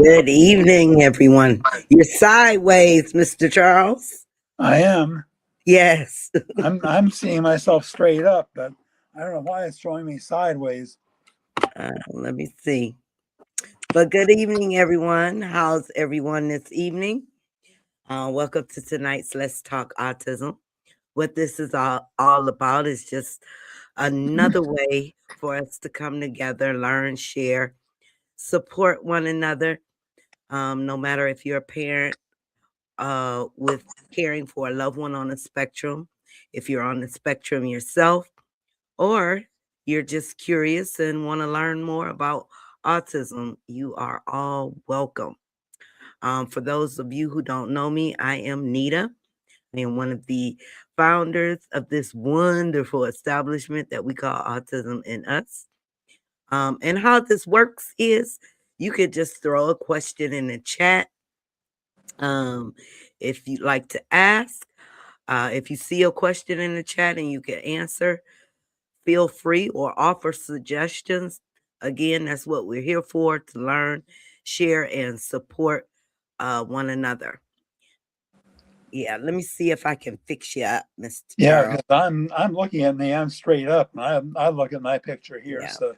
Good evening, everyone. You're sideways, Mr. Charles. I am. Yes. I'm seeing myself straight up, but I don't know why it's showing me sideways. Let me see. But good evening, everyone. How's everyone this evening? Welcome to tonight's Let's Talk Autism. What this is all about is just another way for us to come together, learn, share, support one another. No matter if you're a parent with caring for a loved one on the spectrum, if you're on the spectrum yourself, or you're just curious and want to learn more about autism, you are all welcome. For those of you who don't know me, I am Nita. I am one of the founders of this wonderful establishment that we call Autism and Us. And how this works is you could just throw a question in the chat. If you'd like to ask, if you see a question in the chat and you can answer, feel free or offer suggestions. Again, that's what we're here for, to learn, share, and support one another. Yeah, let me see if I can fix you up, Mr. Yeah, Charles. because I'm looking at me. I'm straight up. I look at my picture here. Yeah. So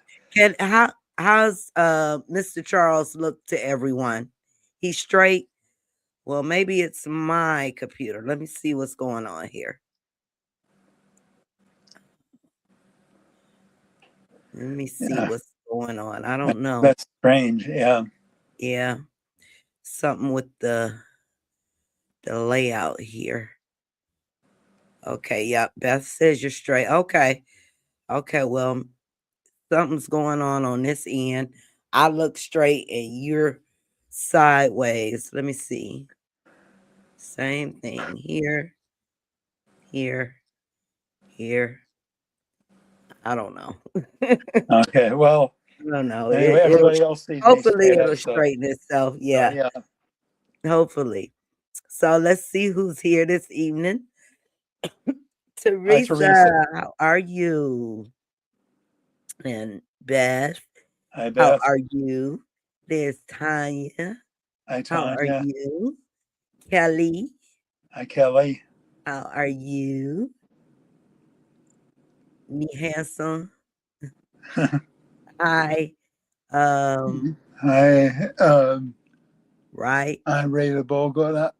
How's Mr. Charles look to everyone? He's straight. Well, maybe it's my computer. Let me see what's going on here. Let me see what's going on. I don't know. That's strange. Yeah. Yeah. Something with the layout here. Okay, yep. Beth says you're straight. Okay. Okay, well, something's going on this end. I look straight and you're sideways. Let me see. Same thing here, here, here. I don't know. Okay. Well, I don't know. anyway, everybody else sees me Hopefully straight it'll up. So straighten itself. Yeah. yeah. Hopefully. So let's see who's here this evening. Hi, Teresa, how are you? And Beth, Hi, how Beth. are you? There's Tanya. Hi, How are Tanya. you? Kelly, Hi, Kelly. how are you? Me handsome. Hi. Hi. Right. I'm Ray Bogado.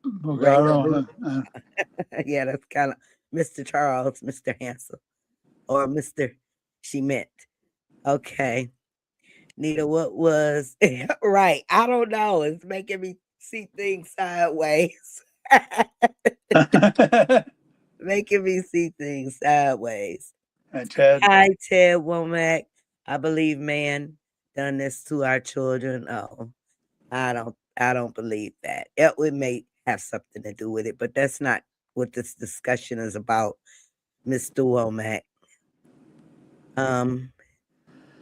Yeah, that's kind of Mr. Charles, Mr. Handsome, or Mr. She meant. Okay. Nita, what was right? I don't know. It's making me see things sideways. Making me see things sideways. Hi, Ted. Hi, Ted Womack. I believe man done this to our children. Oh, I don't believe that. It may have something to do with it, but that's not what this discussion is about, Mr. Womack.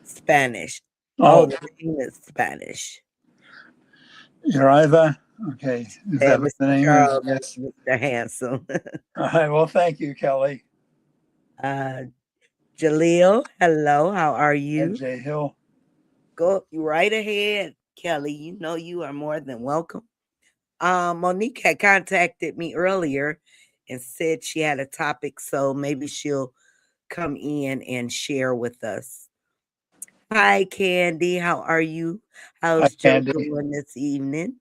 Spanish. Oh, the name is Spanish. You're either okay. Is that what the Mr. name Charles, is? Yes. Mr. Handsome. All right. Well, thank you, Kelly. Jaleel, hello. How are Hi, you? Jay Hill. Go right ahead, Kelly. You know you are more than welcome. Monique had contacted me earlier and said she had a topic, so maybe she'll come in and share with us. Hi, Candy. How are you? How's Hi, Joe Candy. doing this evening?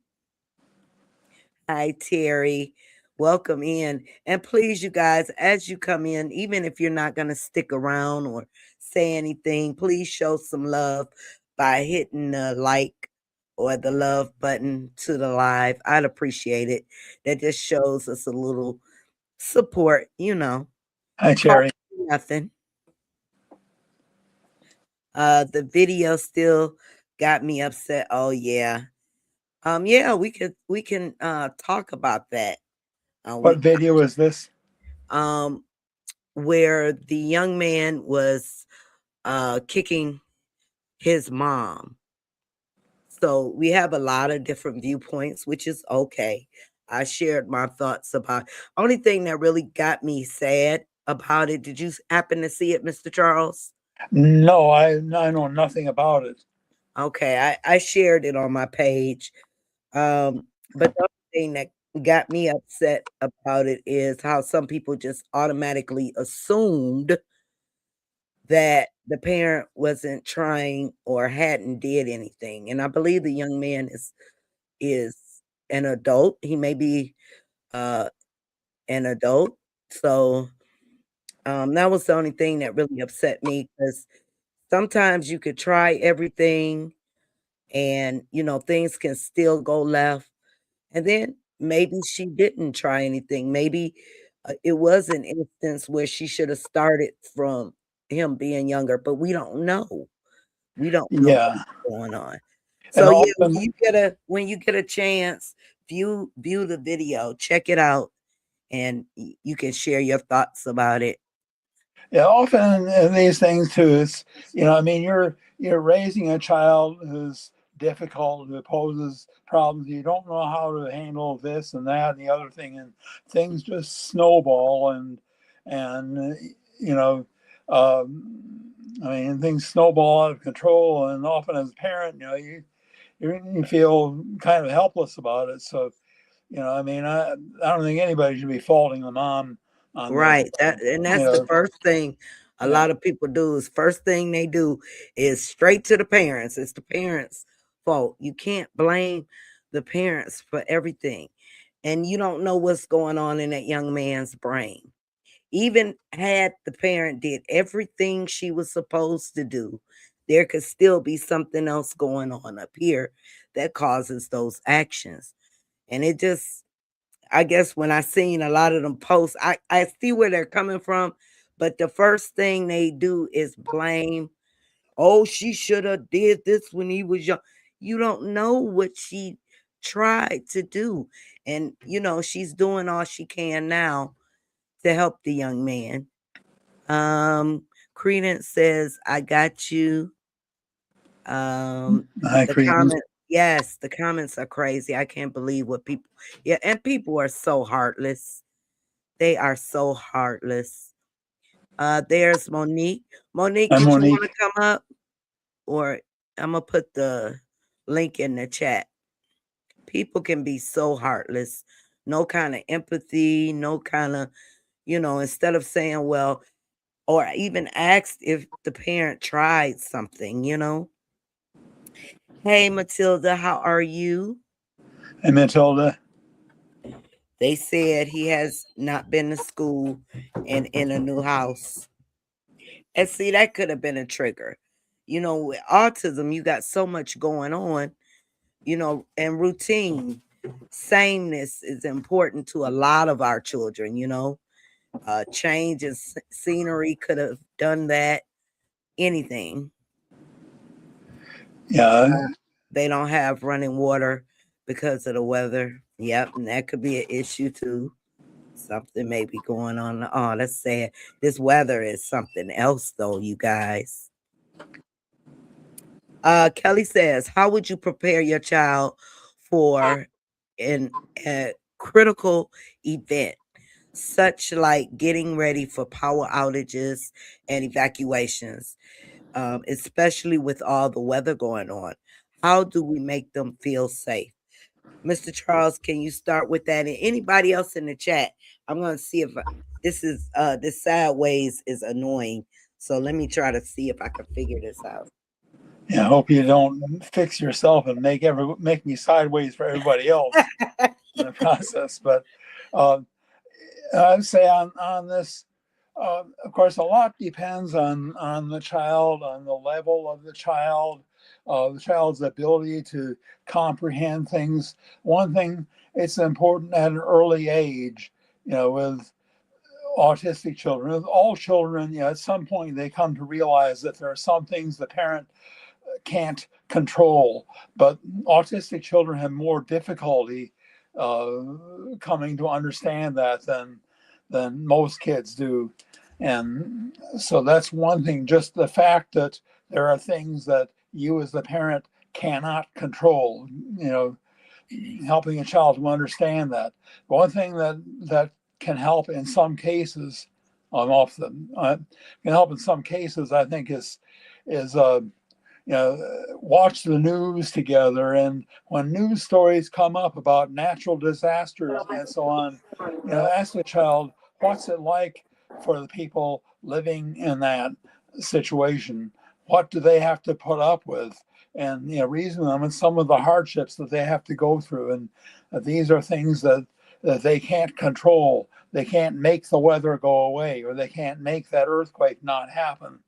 Hi, Terry. Welcome in. And please, you guys, as you come in, even if you're not going to stick around or say anything, please show some love by hitting the like or the love button to the live. I'd appreciate it. That just shows us a little support, you know. Hi, Cherry. Nothing. The video still got me upset. Oh yeah. Yeah, we can talk about that. What video is this? Where the young man was kicking his mom. So we have a lot of different viewpoints, which is okay. I shared my thoughts about. Only thing that really got me sad about it. Did you happen to see it, Mr. Charles? No, I know nothing about it. Okay, I shared it on my page. But the other thing that got me upset about it is how some people just automatically assumed that the parent wasn't trying or hadn't did anything. And I believe the young man is an adult. He may be uh an adult. So that was the only thing that really upset me because sometimes you could try everything and things can still go left. And then maybe she didn't try anything. Maybe it was an instance where she should have started from him being younger, but we don't know. We don't know Yeah. what's going on. And So yeah, often, when you get a chance, view the video, check it out, and you can share your thoughts about it. yeah, often in these things too, it's, I mean, you're raising a child who's difficult, who poses problems. You don't know how to handle this and that and the other thing, and things just snowball, and you know, I mean, things snowball out of control, and often as a parent, you feel kind of helpless about it. So, I mean, I don't think anybody should be faulting the mom on this. Right. And You that's the know, first thing a yeah. lot of people do is first thing they do is straight to the parents. It's the parents' fault. You can't blame the parents for everything. And you don't know what's going on in that young man's brain. Even had the parent did everything she was supposed to do, there could still be something else going on up here that causes those actions. And it just I guess when I seen a lot of them posts, I see where they're coming from, but the first thing they do is blame, "Oh, she should have did this when he was young." You don't know what she tried to do. And she's doing all she can now to help the young man. Um Credence says, "I got you." High The credence. comment yes, the comments are crazy. I can't believe what people yeah, and people are so heartless. They are so heartless. There's Monique. Monique, I'm did you want to Monique. come up? Or I'm gonna put the link in the chat. People can be so heartless. No kind of empathy, no kind of, instead of saying, well, or even asked if the parent. Tried something. Hey, Matilda, how are you? And Matilda. They said he has not been to school and in a new house. And see, that could have been a trigger. With autism, you got so much going on, and routine. Sameness is important to a lot of our children. Change in scenery could have done that. Anything. Yeah. Uh, they don't have running water because of the weather. Yep, and that could be an issue too. Something may be going on. Oh, that's sad. This weather is something else, though, you guys. Kelly says, "How would you prepare your child for an a critical event, such like getting ready for power outages and evacuations, especially with all the weather going on? How do we make them feel safe?" Mr. Charles, can you start with that? And anybody else in the chat? I'm going to see if this sideways is annoying. So let me try to see if I can figure this out. Yeah. I hope you don't fix yourself and make me sideways for everybody else in the process. But uh, I'd say on this, of course, a lot depends on the child, on the level of the child's ability to comprehend things. One thing, it's important at an early age, with autistic children, with all children, at some point they come to realize that there are some things the parent can't control. But autistic children have more difficulty uh, coming to understand that than most kids do. And so that's one thing, just the fact that there are things that you as the parent cannot control, helping a child to understand that. One thing that can help in some cases, I'm off the can help in some cases, I think is watch the news together. And when news stories come up about natural disasters and so on, ask the child, what's it like for the people living in that situation? What do they have to put up with? And reason them and some of the hardships that they have to go through. And these are things that they can't control. They can't make the weather go away, or they can't make that earthquake not happen,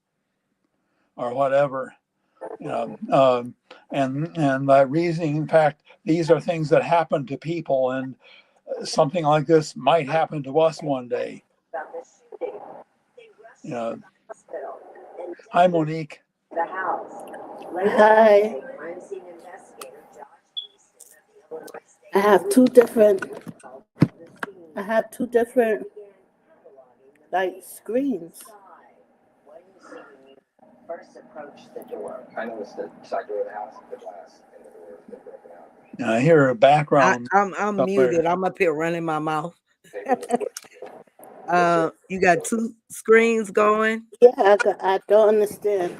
or whatever. And that reasoning, in fact, these are things that happen to people, and something like this might happen to us one day. Hi, Monique. Hi. I have two different. I have two different like screens. I noticed the side door of the house, the glass and the door has been broken out. I hear a background. I'm muted. I'm up here running my mouth. You got two screens going? Yeah, I don't understand.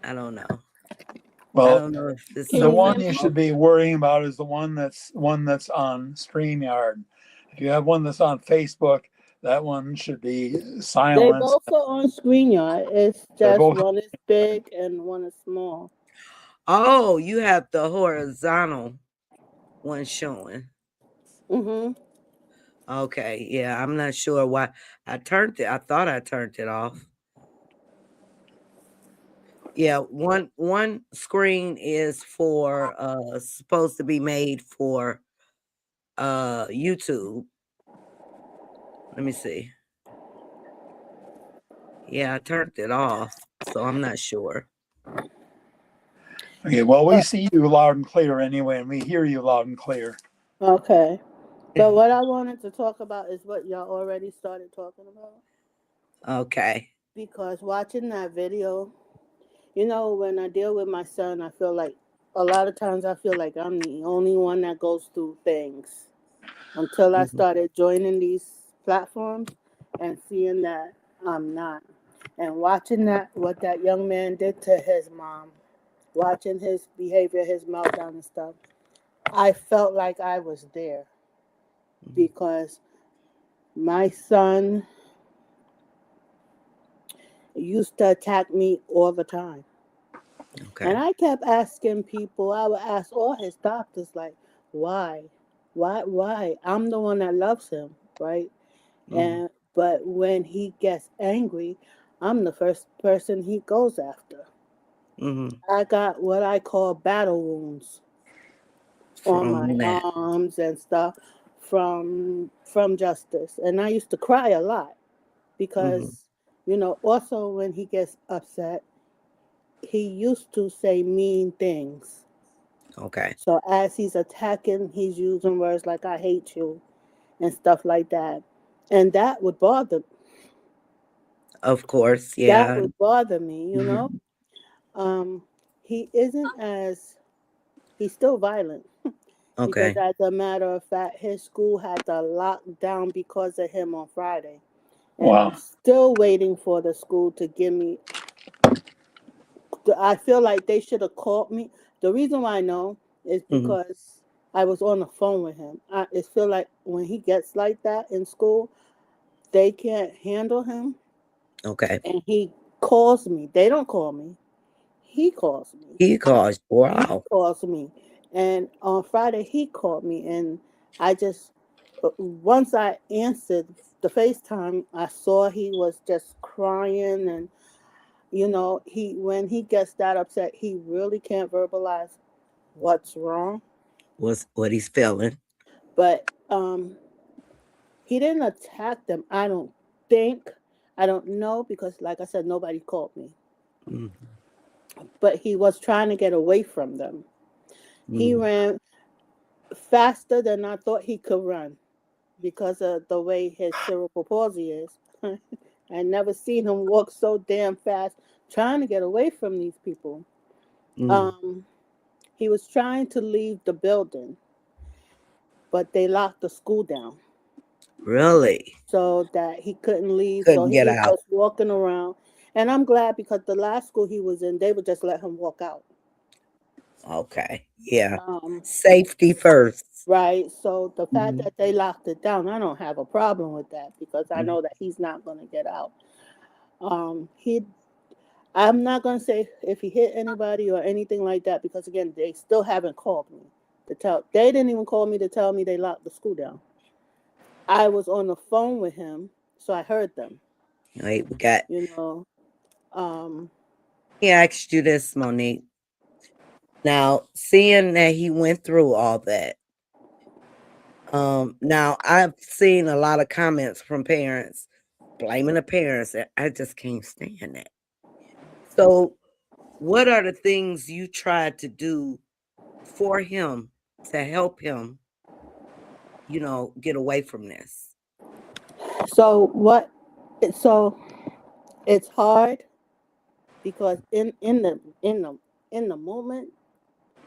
I don't know. Well, I don't know if this the one you should be worrying about is the one that's on StreamYard. If you have one that's on Facebook, that one should be They silenced. both are on ScreenYard. It's just both- one is big and one is small. Oh, you have the horizontal one showing. Mhm. Okay, yeah, I'm not sure why I turned it. I thought I turned it off. Yeah, one screen is for supposed to be made for YouTube. Let me see. Yeah, I turned it off, so I'm not sure. Okay, well, we see you loud and clear anyway, and we hear you loud and clear. Okay. But what I wanted to talk about is what y'all already started talking about. Okay. Because watching that video, when I deal with my son, I feel like a lot of times I feel like I'm the only one that goes through things until I started joining these platforms and seeing that I'm not. And watching what that young man did to his mom, watching his behavior, his meltdown and stuff, I felt like I was there because my son used to attack me all the time. Okay. And I kept asking people, I would ask all his doctors, like, why? Why? I'm the one that loves him, right? But when he gets angry, I'm the first person he goes after. I got what I call battle wounds on my arms and stuff from justice. And I used to cry a lot because, also when he gets upset, he used to say mean things. Okay. So as he's attacking, he's using words like "I hate you" and stuff like that, and that would bother. Of course, yeah. That would bother me, He isn't as he's still violent because, Okay. as a matter of fact, his school had to lock down because of him on Friday, and I'm still waiting for the school to give me. I feel like they should have called me. The reason why I know is because I was on the phone with him. I feel like when he gets like that in school, they can't handle him. Okay. And he calls me. They don't call me. He calls me. He calls. He Wow. calls me. And on Friday, he called me. And I just, once I answered the FaceTime, I saw he was just crying. And, when he gets that upset, he really can't verbalize what's wrong. What's what he's feeling. But he didn't attack them. I don't think. I don't know because, like I said, nobody called me. But he was trying to get away from them. He ran faster than I thought he could run because of the way his cerebral palsy is. I never seen him walk so damn fast trying to get away from these people. He was trying to leave the building, but they locked the school down. Really? so that he couldn't leave. So Couldn't he get was out. just walking around. And I'm glad because the last school he was in, they would just let him walk out. Okay. Yeah. Um, Safety first. right. So the fact Mhm. that they locked it down, I don't have a problem with that because I Mhm. know that he's not going to get out. He I'm not going to say if he hit anybody or anything like that because again, they still haven't called me to tell. They didn't even call me to tell me they locked the school down. I was on the phone with him, so I heard them. Wait, we got. You know, um, He asked you this, Monique. Now, seeing that he went through all that, now I've seen a lot of comments from parents blaming the parents, and I just can't stand that. So, what are the things you tried to do for him to help him, get away from this? so what? So it's hard because in the moment,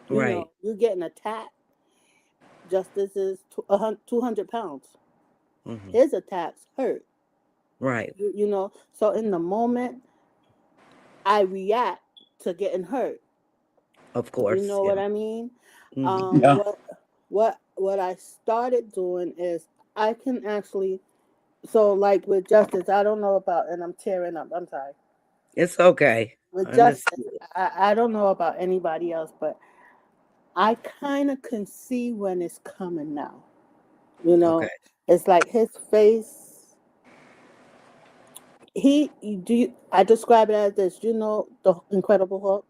Right. you're getting attacked. Justice is 200 pounds. Hmm. His attacks hurt. Right. So in the moment, I react to getting hurt. Of You course. know Yeah. what I mean? Hmm. Yeah. What I started doing is I can actually so like with justice, I don't know about and I'm tearing up. I'm sorry. It's okay. With justice, Understood. I don't know about anybody else, but I kind of can see when it's coming now. You Okay. know, it's like his face. I describe it as this. The Incredible Hulk.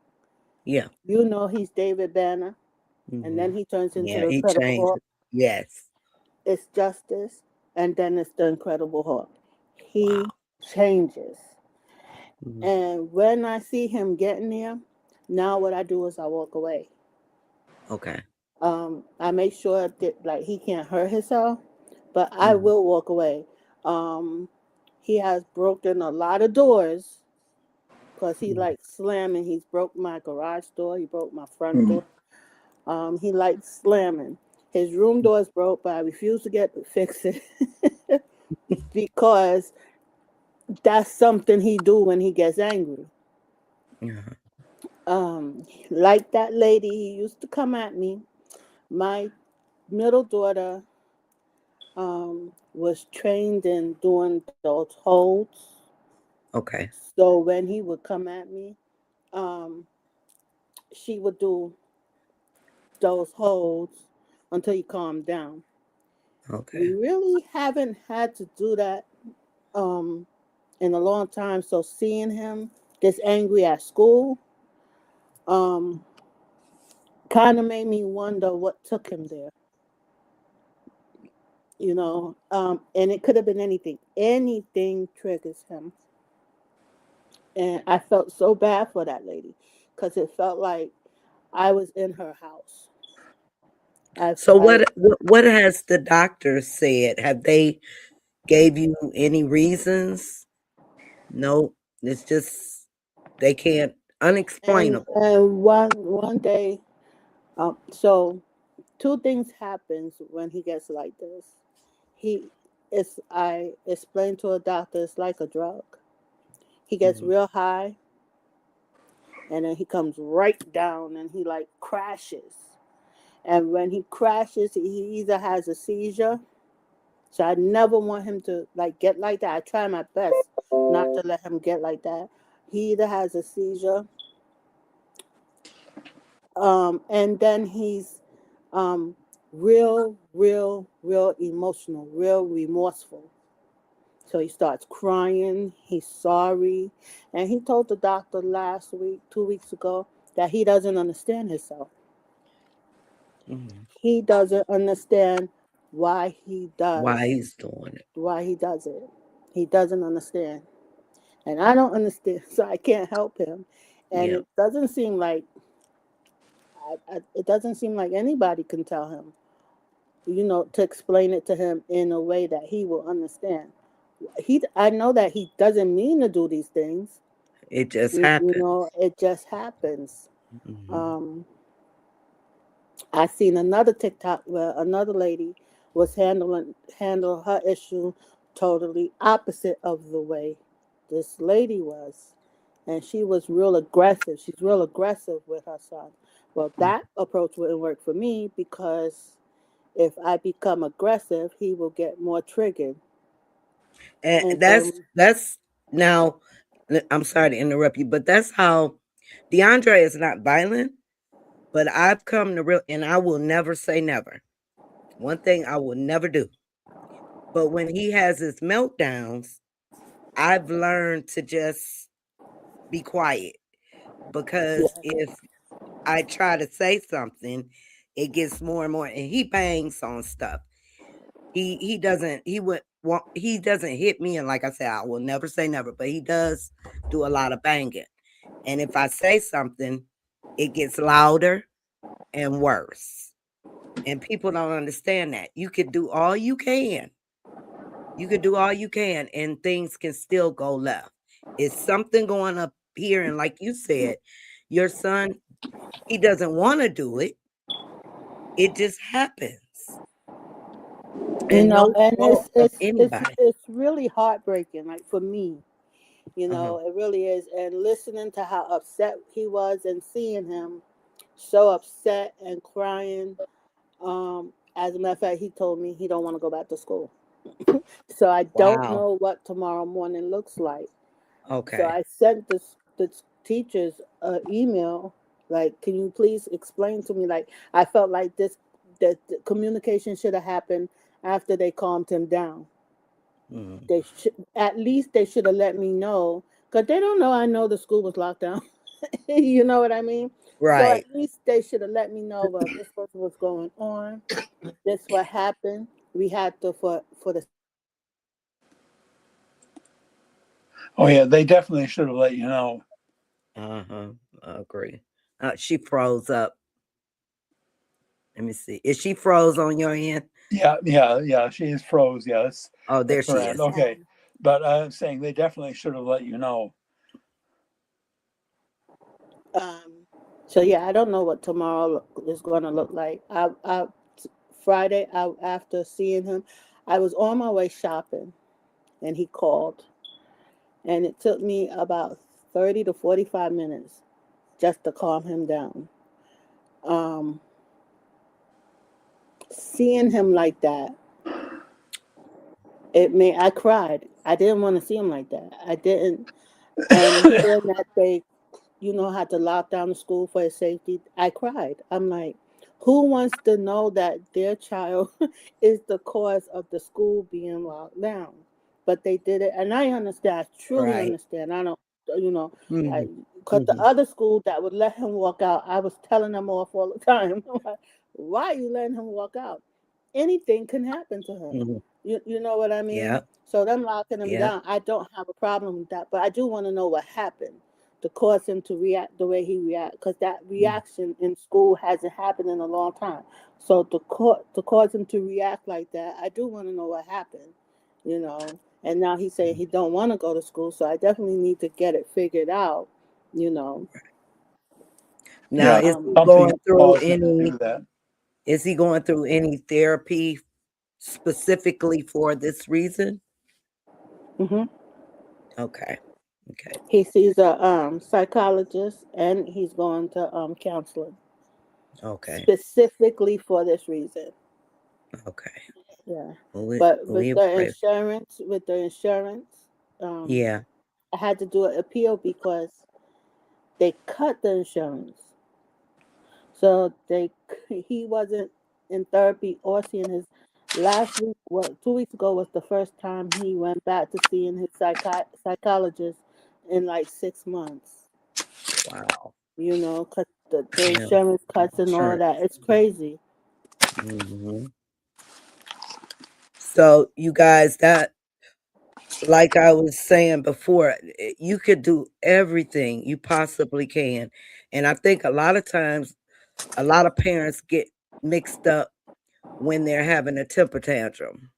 Yeah. He's David Banner, and Hmm. then he turns into Yeah. the He Incredible changed Hulk. it. Yes. It's Justice, and then it's the Incredible Hulk. He Wow. changes, Mhm. and when I see him getting there, now what I do is I walk away. Okay. I make sure that like he can't hurt himself, but I Mhm. will walk away. Um, he has broken a lot of doors because he Mhm. likes slamming. He's broke my garage door. He broke my front Mm. door. He likes slamming. His room door is broke, but I refuse to fix it because that's something he do when he gets angry. Uh-huh. Like that lady, he used to come at me. My middle daughter was trained in doing those holds. Okay. So when he would come at me, um, she would do those holds until he calmed down. We Okay. really haven't had to do that um, in a long time. So seeing him this angry at school um, kind of made me wonder what took him there. And it could have been anything. Anything triggers him. And I felt so bad for that lady because it felt like I was in her house. So I what has the doctor said? Have they gave you any reasons? No, it's just they can't unexplainable. and one day, so two things happens when he gets like this. He it's I explained to a doctor it's like a drug. He gets Mhm. real high and then he comes right down and he like crashes. And when he crashes, he either has a seizure. So I never want him to like get like that. I try my best not to let him get like that. He either has a seizure, and then he's um, real emotional, real remorseful. So he starts crying. He's sorry, and he told the doctor last week, 2 weeks ago, that he doesn't understand himself. Mhm. He doesn't understand why he Why does he's doing it. why he does it. He doesn't understand. And I don't understand, so I can't help him. And Yeah, it doesn't seem like anybody can tell him, to explain it to him in a way that he will understand. I know that he doesn't mean to do these things. it just happens. It just happens. Mhm. Um, I seen another TikTok where another lady, was handle her issue totally opposite of the way this lady was. And she was real aggressive. She's real aggressive with her son. Well, that approach wouldn't work for me because if I become aggressive, he will get more triggered. And And that's now. I'm sorry to interrupt you, but that's how DeAndre is not violent. But I've come to real, and I will never say never. One thing I will never do. But when he has his meltdowns, I've learned to just be quiet because yeah, if I try to say something, it gets more and more, and he bangs on stuff. He doesn't he doesn't hit me, and like I said, I will never say never, but he does do a lot of banging. And if I say something, it gets louder and worse. And people don't understand that. You could do all you can. You could do all you can, and things can still go left. It's something going up here, and like you said, your son, he doesn't want to do it. It just happens, and no and fault of anybody. it's really heartbreaking. Like for me, Uh-huh. it really is. And listening to how upset he was and seeing him so upset and crying. As a matter of fact, he told me he don't want to go back to school. So I don't Wow. know what tomorrow morning looks like. So Okay. I sent the teachers an email, like, can you please explain to me? Like, I felt like that the communication should have happened after they calmed him down. Mhm. They should at least they should have let me know because they don't know. I know the school was locked down. You know what I mean? So at Right. least they should have let me know. Well, this was what's going on. This what happened. We had to for the Oh yeah, they definitely should have let you know. Uh-huh. I agree. She froze up. Let me see. Is she froze on your end? Yeah. She is froze. Yeah, Oh, there that's her she end. is. Okay, but I'm saying they definitely should have let you know. um. So yeah, I don't know what is going to look like. Friday, after seeing him, I was on my way shopping, and he called, and it took me about 30 to 45 minutes just to calm him down. Um, Seeing him like that, I cried. I didn't want to see him like that. I didn't. And hearing that they, had to lock down the school for his safety, I cried. I'm like, who wants to know that their child is the cause of the school being locked down? But they did it, and I understand. I truly Right. understand. I don't, you know, Mhm. because the Mhm. other school that would let him walk out, I was telling them off all the time. I'm like, why are you letting him walk out? Anything can happen to him. Mhm. You know what I mean? Yep. So them locking him Yep. down, I don't have a problem with that, but I do want to know what happened to cause him to react the way he react, because that Mm. reaction in school hasn't happened in a long time. So to cause him to react like that, I do want to know what happened, you know. And now he's saying he don't want to go to school, so I definitely need to get it figured out, you know. Now, Yeah, is Um, he going something through caused him to any? do that. Is he going through any therapy specifically for this reason? mhm. Okay. Okay. He sees a psychologist, and he's going to counseling Okay. specifically for this reason. Okay. Yeah, Well, but we pray. with the insurance, um, Yeah. I had to do an appeal because they cut the insurance. So he wasn't in therapy or seeing his last week. What 2 weeks ago was the first time he went back to seeing his psychologist in like 6 months. Wow. Cause the Yeah. insurance cuts and all of Insurance. that. It's crazy. Hmm. So, you guys, that, like I was saying before, you could do everything you possibly can. And I think a lot of times, a lot of parents get mixed up when they're having a temper tantrum.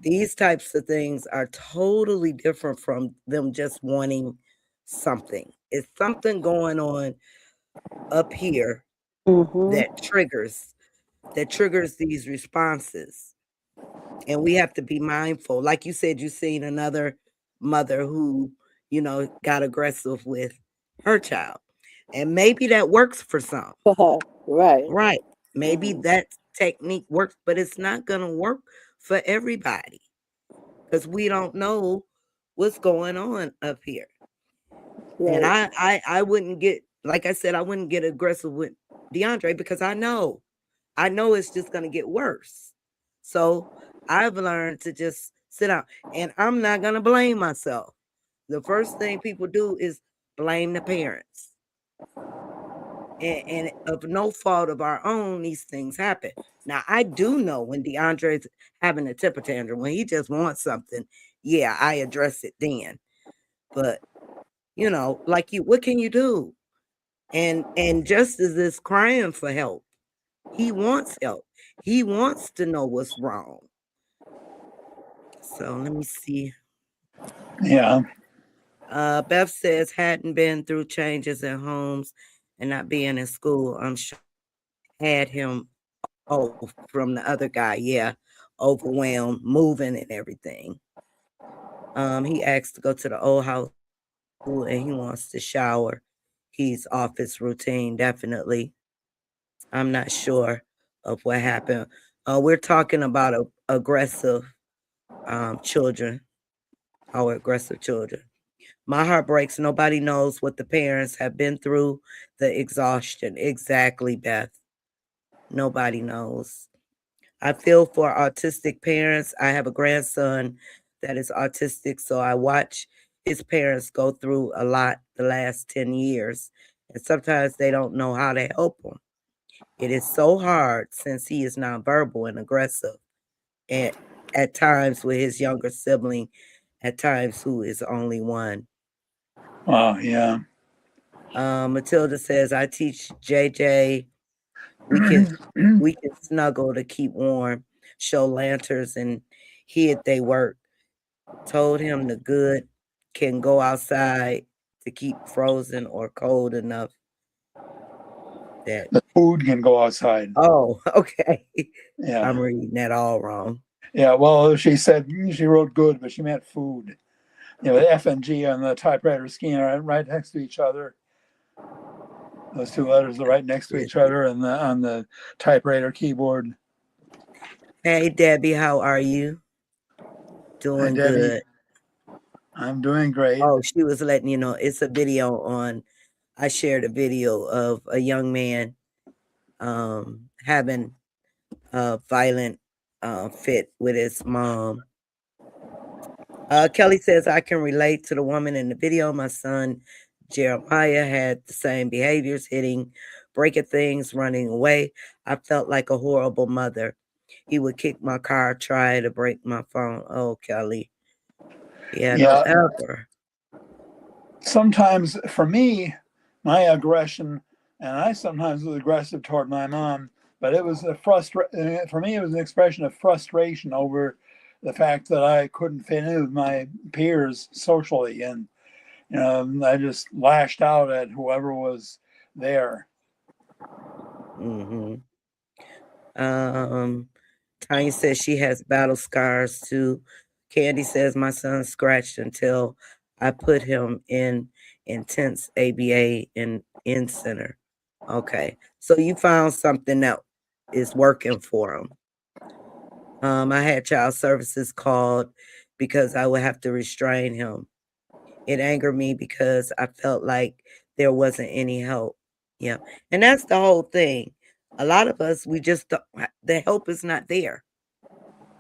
These types of things are totally different from them just wanting something. It's something going on up here Mhm. that triggers. that triggers these responses. And we have to be mindful. Like you said, you seen another mother who, got aggressive with her child. And maybe that works for some. Right. Right. Maybe Hmm. that technique works, but it's not going to work for everybody because we don't know what's going on up here. And Right. I wouldn't get, like I said, I wouldn't get aggressive with DeAndre because I know it's just going to get worse. So I've learned to just sit down and I'm not going to blame myself. The first thing people do is blame the parents. And of no fault of our own, these things happen. Now, I do know when DeAndre's having a temper tantrum, when he just wants something, yeah, I address it then. But, like what can you do? And Justice is crying for help. He wants help. He wants to know what's wrong. So let me see. Yeah. Beth says hadn't been through changes in homes and not being in school. I'm sure had him from the other guy, yeah, overwhelmed, moving and everything. He asked to go to the old house and he wants to shower. He's off his routine, definitely. I'm not sure of what happened. We're talking about aggressive children, our aggressive children. My heart breaks. Nobody knows what the parents have been through, the exhaustion. Exactly, Beth. Nobody knows. I feel for autistic parents. I have a grandson that is autistic, so I watch his parents go through a lot the last 10 years, and sometimes they don't know how to help him. It is so hard since he is nonverbal and aggressive, and at times with his younger sibling, at times who is only one. Wow. Yeah. Matilda says, I teach JJ we can we can snuggle to keep warm, show lanterns and hid they work. Told him the good can go outside to keep frozen or cold enough that The food can go outside. oh, okay. Yeah. I'm reading that all wrong. Yeah. Well, she wrote good, but she meant food. The F and G on the typewriter screen are right next to each other. Those two letters are right next to each other, and on the typewriter keyboard. Hey Debbie, how are you? Hi, Doing Debbie. good. I'm doing great. Oh, she was letting you know it's a video on I shared a video of a young man having a violent fit with his mom. Kelly says, I can relate to the woman in the video. My son Jeremiah had the same behaviors, hitting, breaking things, running away. I felt like a horrible mother. He would kick my car, try to break my phone. Oh, Kelly. Yeah, don't Yeah. ever. Sometimes for me, my aggression, and I sometimes was aggressive toward my mom, but it was for me, it was an expression of frustration over the fact that I couldn't fit in with my peers socially. And, I just lashed out at whoever was there. Hmm. Tanya says she has battle scars too. Candy says my son scratched until I put him in intense ABA in center. Okay, so you found something that is working for him. I had child services called because I would have to restrain him. It angered me because I felt like there wasn't any help. Yeah, and that's the whole thing. A lot of us, we just the help is not there.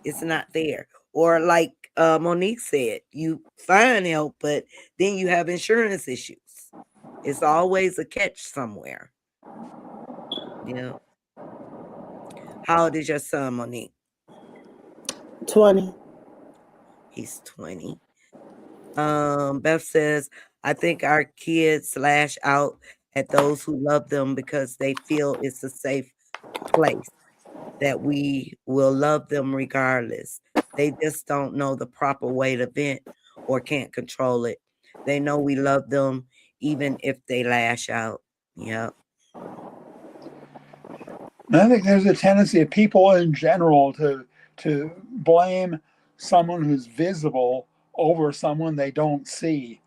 It's not there. Or like Monique said, you find help, but then you have insurance issues. It's always a catch somewhere. Yeah. How old is your son, Monique? 20. He's 20. Beth says, I think our kids lash out at those who love them because they feel it's a safe place, that we will love them regardless. They just don't know the proper way to vent or can't control it. They know we love them even if they lash out. Yeah. And I think there's a tendency of people in general to blame someone who's visible over someone they don't see,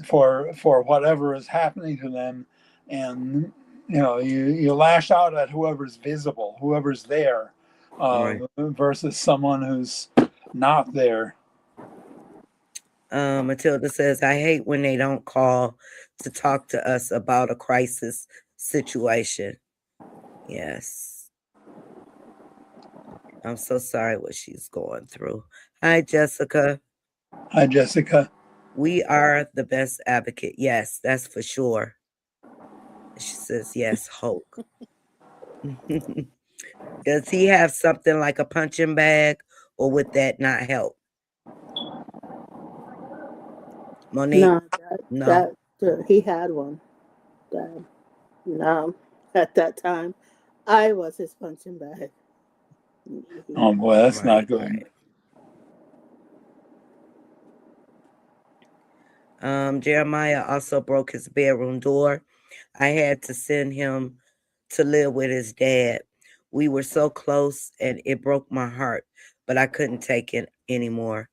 for whatever is happening to them, and you lash out at whoever's visible, whoever's there, Right. versus someone who's not there. Matilda says, I hate when they don't call to talk to us about a crisis situation. Yes. I'm so sorry what she's going through. Hi, Jessica. Hi, Jessica. We are the best advocate. Yes, that's for sure. She says, yes, Hulk. Does he have something like a punching bag, or would that not help? Monique? No, No. he had one. That, no, at that time, I was his punching bag. Oh boy, that's Right, not good. right. Jeremiah also broke his bedroom door. I had to send him to live with his dad. We were so close and it broke my heart, but I couldn't take it anymore.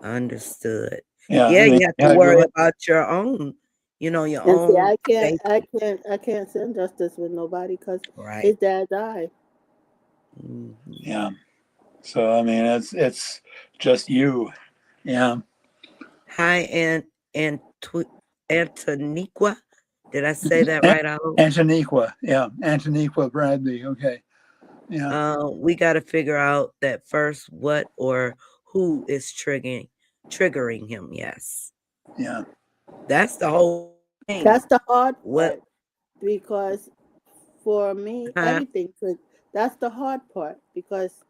Understood. Yeah, Yeah, I mean, you have to yeah, worry about your own, your And see, own safety. I can't send justice with nobody because Right. his dad died. Hmm. yeah. So I mean, it's just you. Yeah, Hi, Antoniqua. Did I say that right? I hope. Antoniqua. Yeah, Antoniqua Bradley. Okay. Yeah, We got to figure out that first what or who is triggering him. Yes, yeah, that's the whole thing. That's the hard What? part because for me, Huh? everything could. That's the hard part because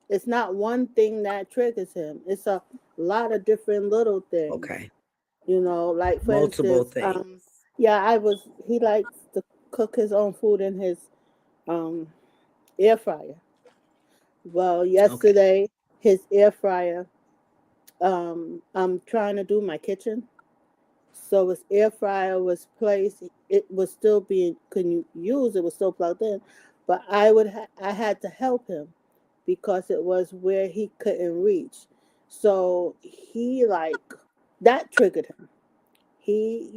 it's not one thing that triggers him. It's a lot of different little things. Okay, Like for multiple instance, things. yeah, he likes to cook his own food in his um air fryer. Well, Okay. yesterday his air fryer, I'm trying to do my kitchen. So his air fryer was placed. It was still being couldn't use. It was still plugged in, but I had to help him because it was where he couldn't reach. So he like that triggered him. He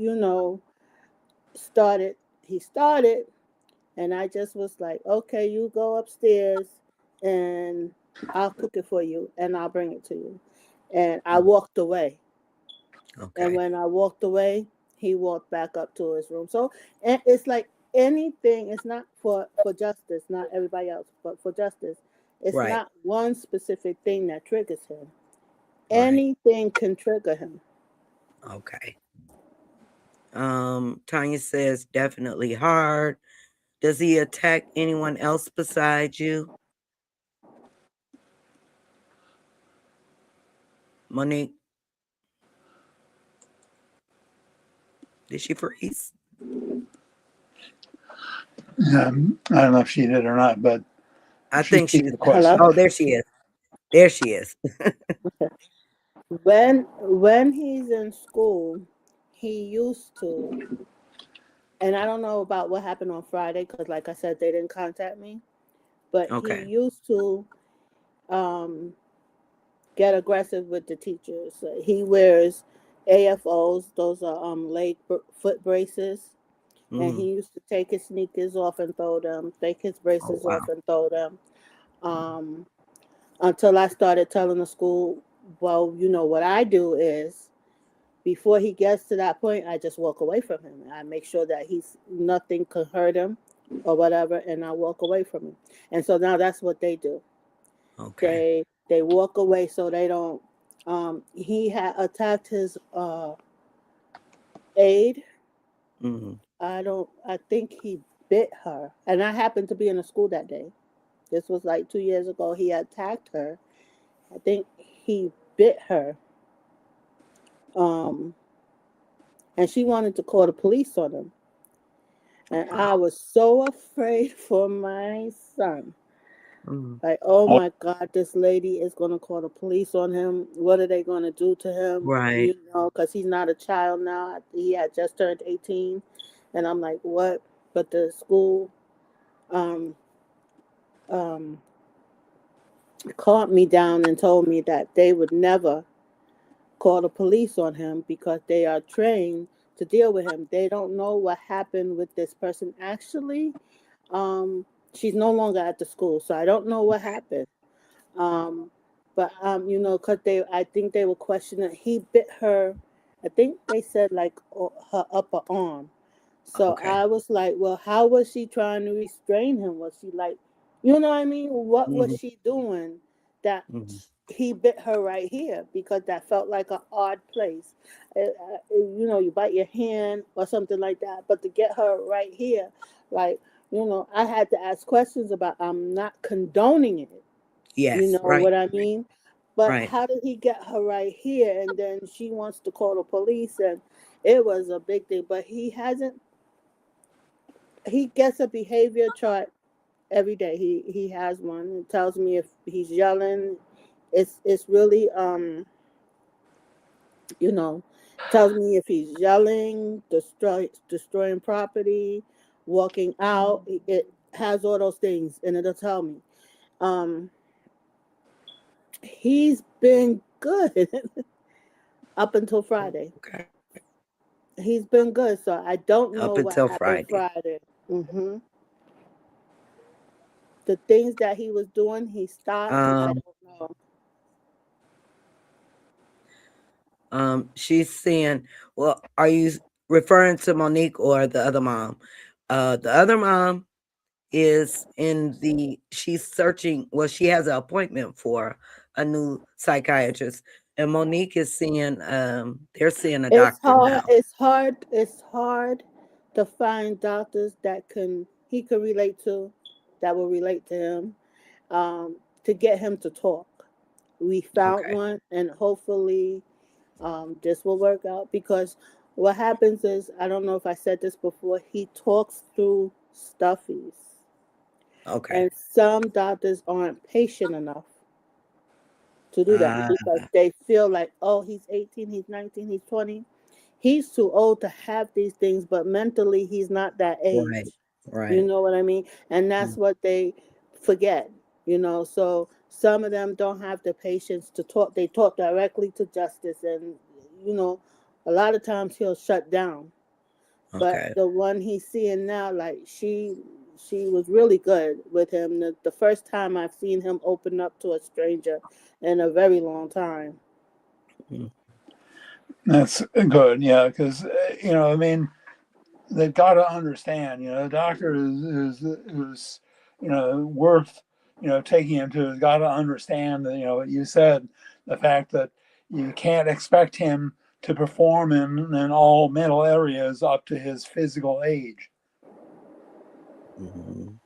started. He started, and I just was like, okay, you go upstairs, and I'll cook it for you, and I'll bring it to you. And I Mm, walked away. And okay. when I walked away, he walked back up to his room. So and it's like anything. It's not for justice, not everybody else, but for justice. It's Right. not one specific thing that triggers him. Right. Anything can trigger him. Okay. Tanya says definitely hard. Does he attack anyone else besides you, Monique? Did she freeze? I don't know if she did or not, but I she think sees she's. the Hello. question. Oh, there she is. There she is. When he's in school, he used to, and I don't know about what happened on Friday because, like I said, they didn't contact me. But he Okay. used to um, get aggressive with the teachers. He wears AFOs; those are foot braces, and Hmm. he used to take his sneakers off and throw them, take his Oh braces wow. off and throw them. Um, until I started telling the school, well, what I do is before he gets to that point, I just walk away from him. I make sure that he's nothing could hurt him or whatever, and I walk away from him. And so now that's what they do. Okay. They walk away so they don't. He had attacked his aide. Hmm. I don't. I think he bit her, and I happened to be in the school that day. This was like 2 years ago. He attacked her. I think he bit her. Um, and she wanted to call the police on him. And I Wow. was so afraid for my son. Hmm. Like, oh Oh, my God, this lady is going to call the police on him. What are they going to do to him? Right. Because he's not a child now. He had just turned 18. And I'm like, what? but the school um, um, called me down and told me that they would never call the police on him because they are trained to deal with him. They don't know what happened with this person. Actually, um, she's no longer at the school, so I don't know what happened. Um, but because I think they were questioning. He bit her. I think they said like her upper arm. So Okay. I was like, well, how was she trying to restrain him? Was she like, you know what I mean? What was Mhm, she doing that mhm. he bit her right here? Because that felt like an odd place. You bite your hand or something like that, but to get her right here, like, I had to ask questions about. I'm not condoning it, you Yes, know right, what I mean? But right. how did he get her right here? And then she wants to call the police, and it was a big thing. But he gets a behavior chart every day. He has one. It tells me if he's yelling. It's really you know tells me if he's yelling, destroying property, walking out. It has all those things, and it'll tell me. Um, he's been good up until Friday. Okay. He's been good, so I don't Up know what until happened Friday. Friday. The things that he was doing, he stopped. I Um, don't know. she's saying, well, are you referring to Monique or the other mom? The other mom is she's searching, well, she has an appointment for a new psychiatrist. And Monique is seeing, they're seeing a It's doctor hard. now. It's hard. It's hard to find doctors that he can relate to, that will relate to him, to get him to talk. We found Okay. one, and hopefully, this will work out because what happens is I don't know if I said this before. He talks through stuffies. Okay. And some doctors aren't patient enough to do that Ah, because they feel like, oh, he's 18, he's 19, he's 20. He's too old to have these things, but mentally he's not that age. right. You Right. know what I mean? And that's Mm, what they forget. So some of them don't have the patience to talk. They talk directly to justice, and, you know, a lot of times he'll shut down. But okay. the one he's seeing now, like she was really good with him. The first time I've seen him open up to a stranger in a very long time. Mm, That's good, yeah, because I mean, they've got to understand, the doctor is worth taking him to, has got to understand that what you said, the fact that you can't expect him to perform in all mental areas up to his physical age. mhm.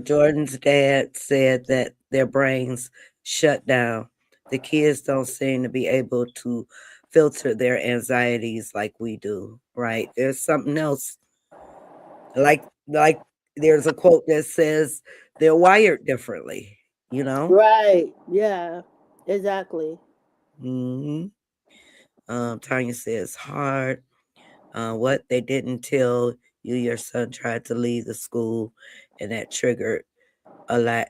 Jordan's dad said that their brains shut down. The kids don't seem to be able to filter their anxieties like we do, right? There's something else, like there's a quote that says they're wired differently, you know? Right. Yeah. Exactly. hmm Tanya says hard. What they didn't tell you, your son tried to leave the school, and that a lot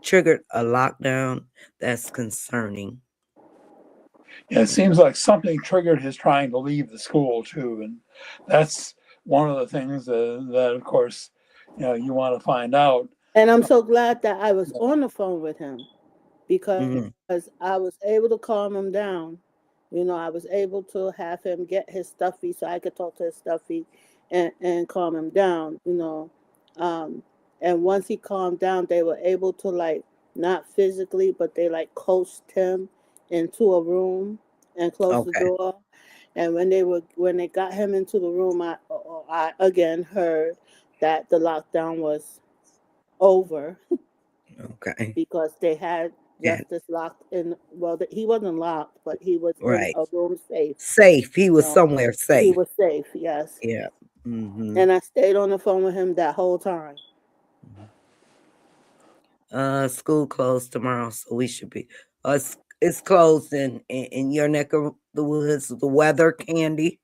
triggered a lockdown. That's concerning. Yeah, it seems like something triggered his trying to leave the school too, and that's one of the things that of course, you want to find out. And I'm so glad that I was on the phone with him because Mhm. I was able to calm him down. I was able to have him get his stuffy so I could talk to his stuffy and calm him down. Um, and once he calmed down, they were able to, like, not physically, but they like coaxed him into a room and closed the Okay. door. And when they got him into the room, I again heard that the lockdown was over Okay. because they had Yeah. Justice locked in. Well, he wasn't locked, but he was in Right. a room safe. Safe. He was No, somewhere he safe. was safe. Yes, Yeah. hmm and I stayed on the phone with him that whole time. School closed tomorrow, so we should be. It's closed in your neck of the woods. The weather, Candy.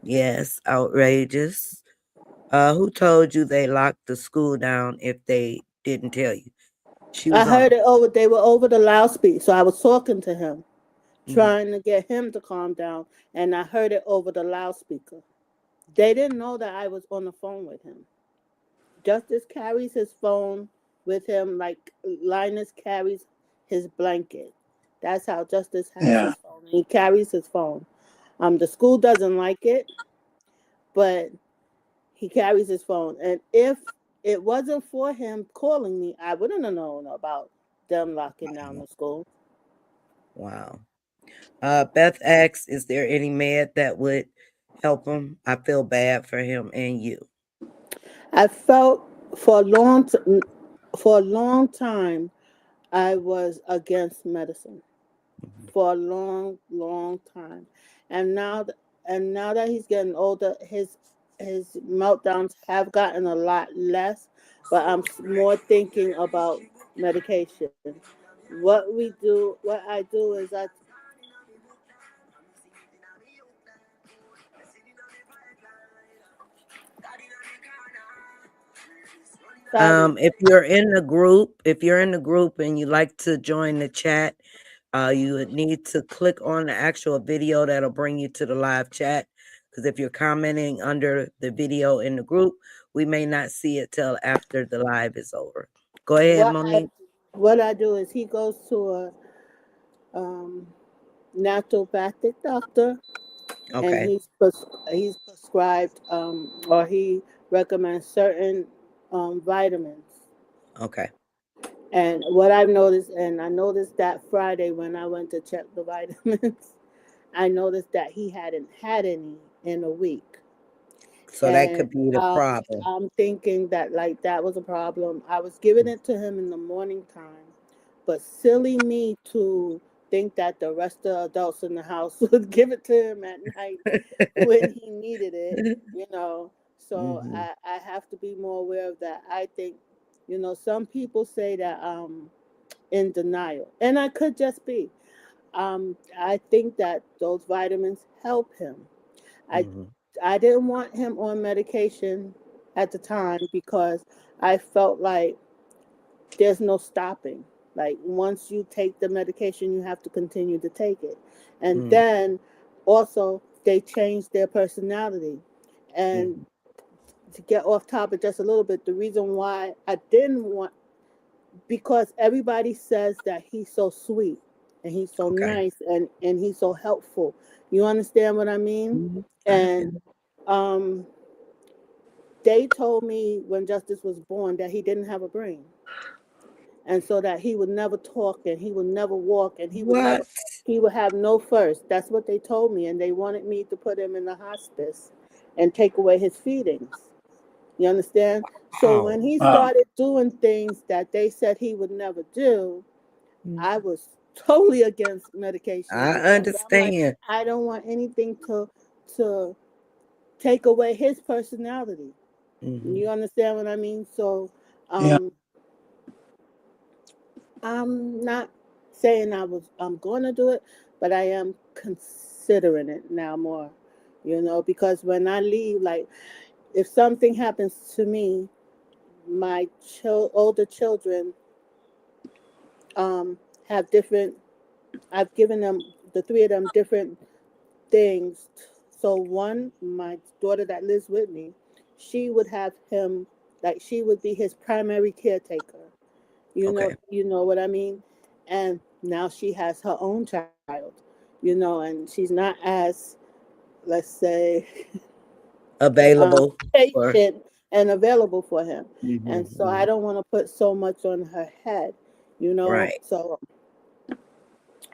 Yes, outrageous. Who told you they locked the school down if they didn't tell you? She I was on. heard it over. They were over the loudspeaker, so I was talking to him, Mhm. trying to get him to calm down, and I heard it over the loudspeaker. They didn't know that I was on the phone with him. Justice carries his phone with him like Linus carries his blanket. That's how Justice has Yeah. his phone. He carries his phone. The school doesn't like it, but he carries his phone. And if it wasn't for him calling me, I wouldn't have known about them locking down the school. Wow. Beth asks, is there any med that would help him? I feel bad for him and you. I felt for a for a long time I was against medicine Mhm. for a long, long time, and now that he's getting older, his meltdowns have gotten a lot less. But I'm more thinking about medication. What I do is I started. If you're in the group and you like to join the chat, you would need to click on the actual video that'll bring you to the live chat. Because if you're commenting under the video in the group, we may not see it till after the live is over. Go ahead, What I Monique. what I do is he goes to a um, naturopathic doctor, and Okay. he's prescribed or he recommends certain vitamins. Okay. And what I've noticed, and I noticed that Friday when I went to check the vitamins, I noticed that he hadn't had any in a week. So that And could be the problem. I'm thinking that like that was a problem. I was giving it to him in the morning time, but silly me to think that the rest of the adults in the house would give it to him at night when he needed it, you know. So Hmm. I have to be more aware of that. I think, some people say that in denial, and I could just be. I think that those vitamins help him. I Hmm. I didn't want him on medication at the time because I felt like there's no stopping. Like once you take the medication, you have to continue to take it. And Hmm. then also they change their personality. And Hmm. to get off topic just a little bit, the reason why I didn't want, because everybody says that he's so sweet and he's so Okay. nice and he's so helpful. You understand what I mean? Mhm. I And do. um they told me when Justice was born that he didn't have a brain, and so that he would never talk and he would never walk and What? he would have no first. That's what they told me, and they wanted me to put him in the hospice and take away his feedings. You understand? So Oh. when he Wow. started doing things that they said he would never do, Mm. I was totally against medication I because I'm like, understand. I don't want anything to take away his personality. You Hmm. understand what I mean? So Yeah. um I'm not saying I'm going to do it, but I am considering it now more. Because when I leave, like if something happens to me, my older children um have different. I've given them, the three of them, different things. So one, my daughter that lives with me, she would have him, like she would be his primary caretaker. Okay. You know what I mean? And now she has her own child, and she's not as, let's say, Available for. patient and available for him. And so I Hmm. don't want to put so much on her head, Right. So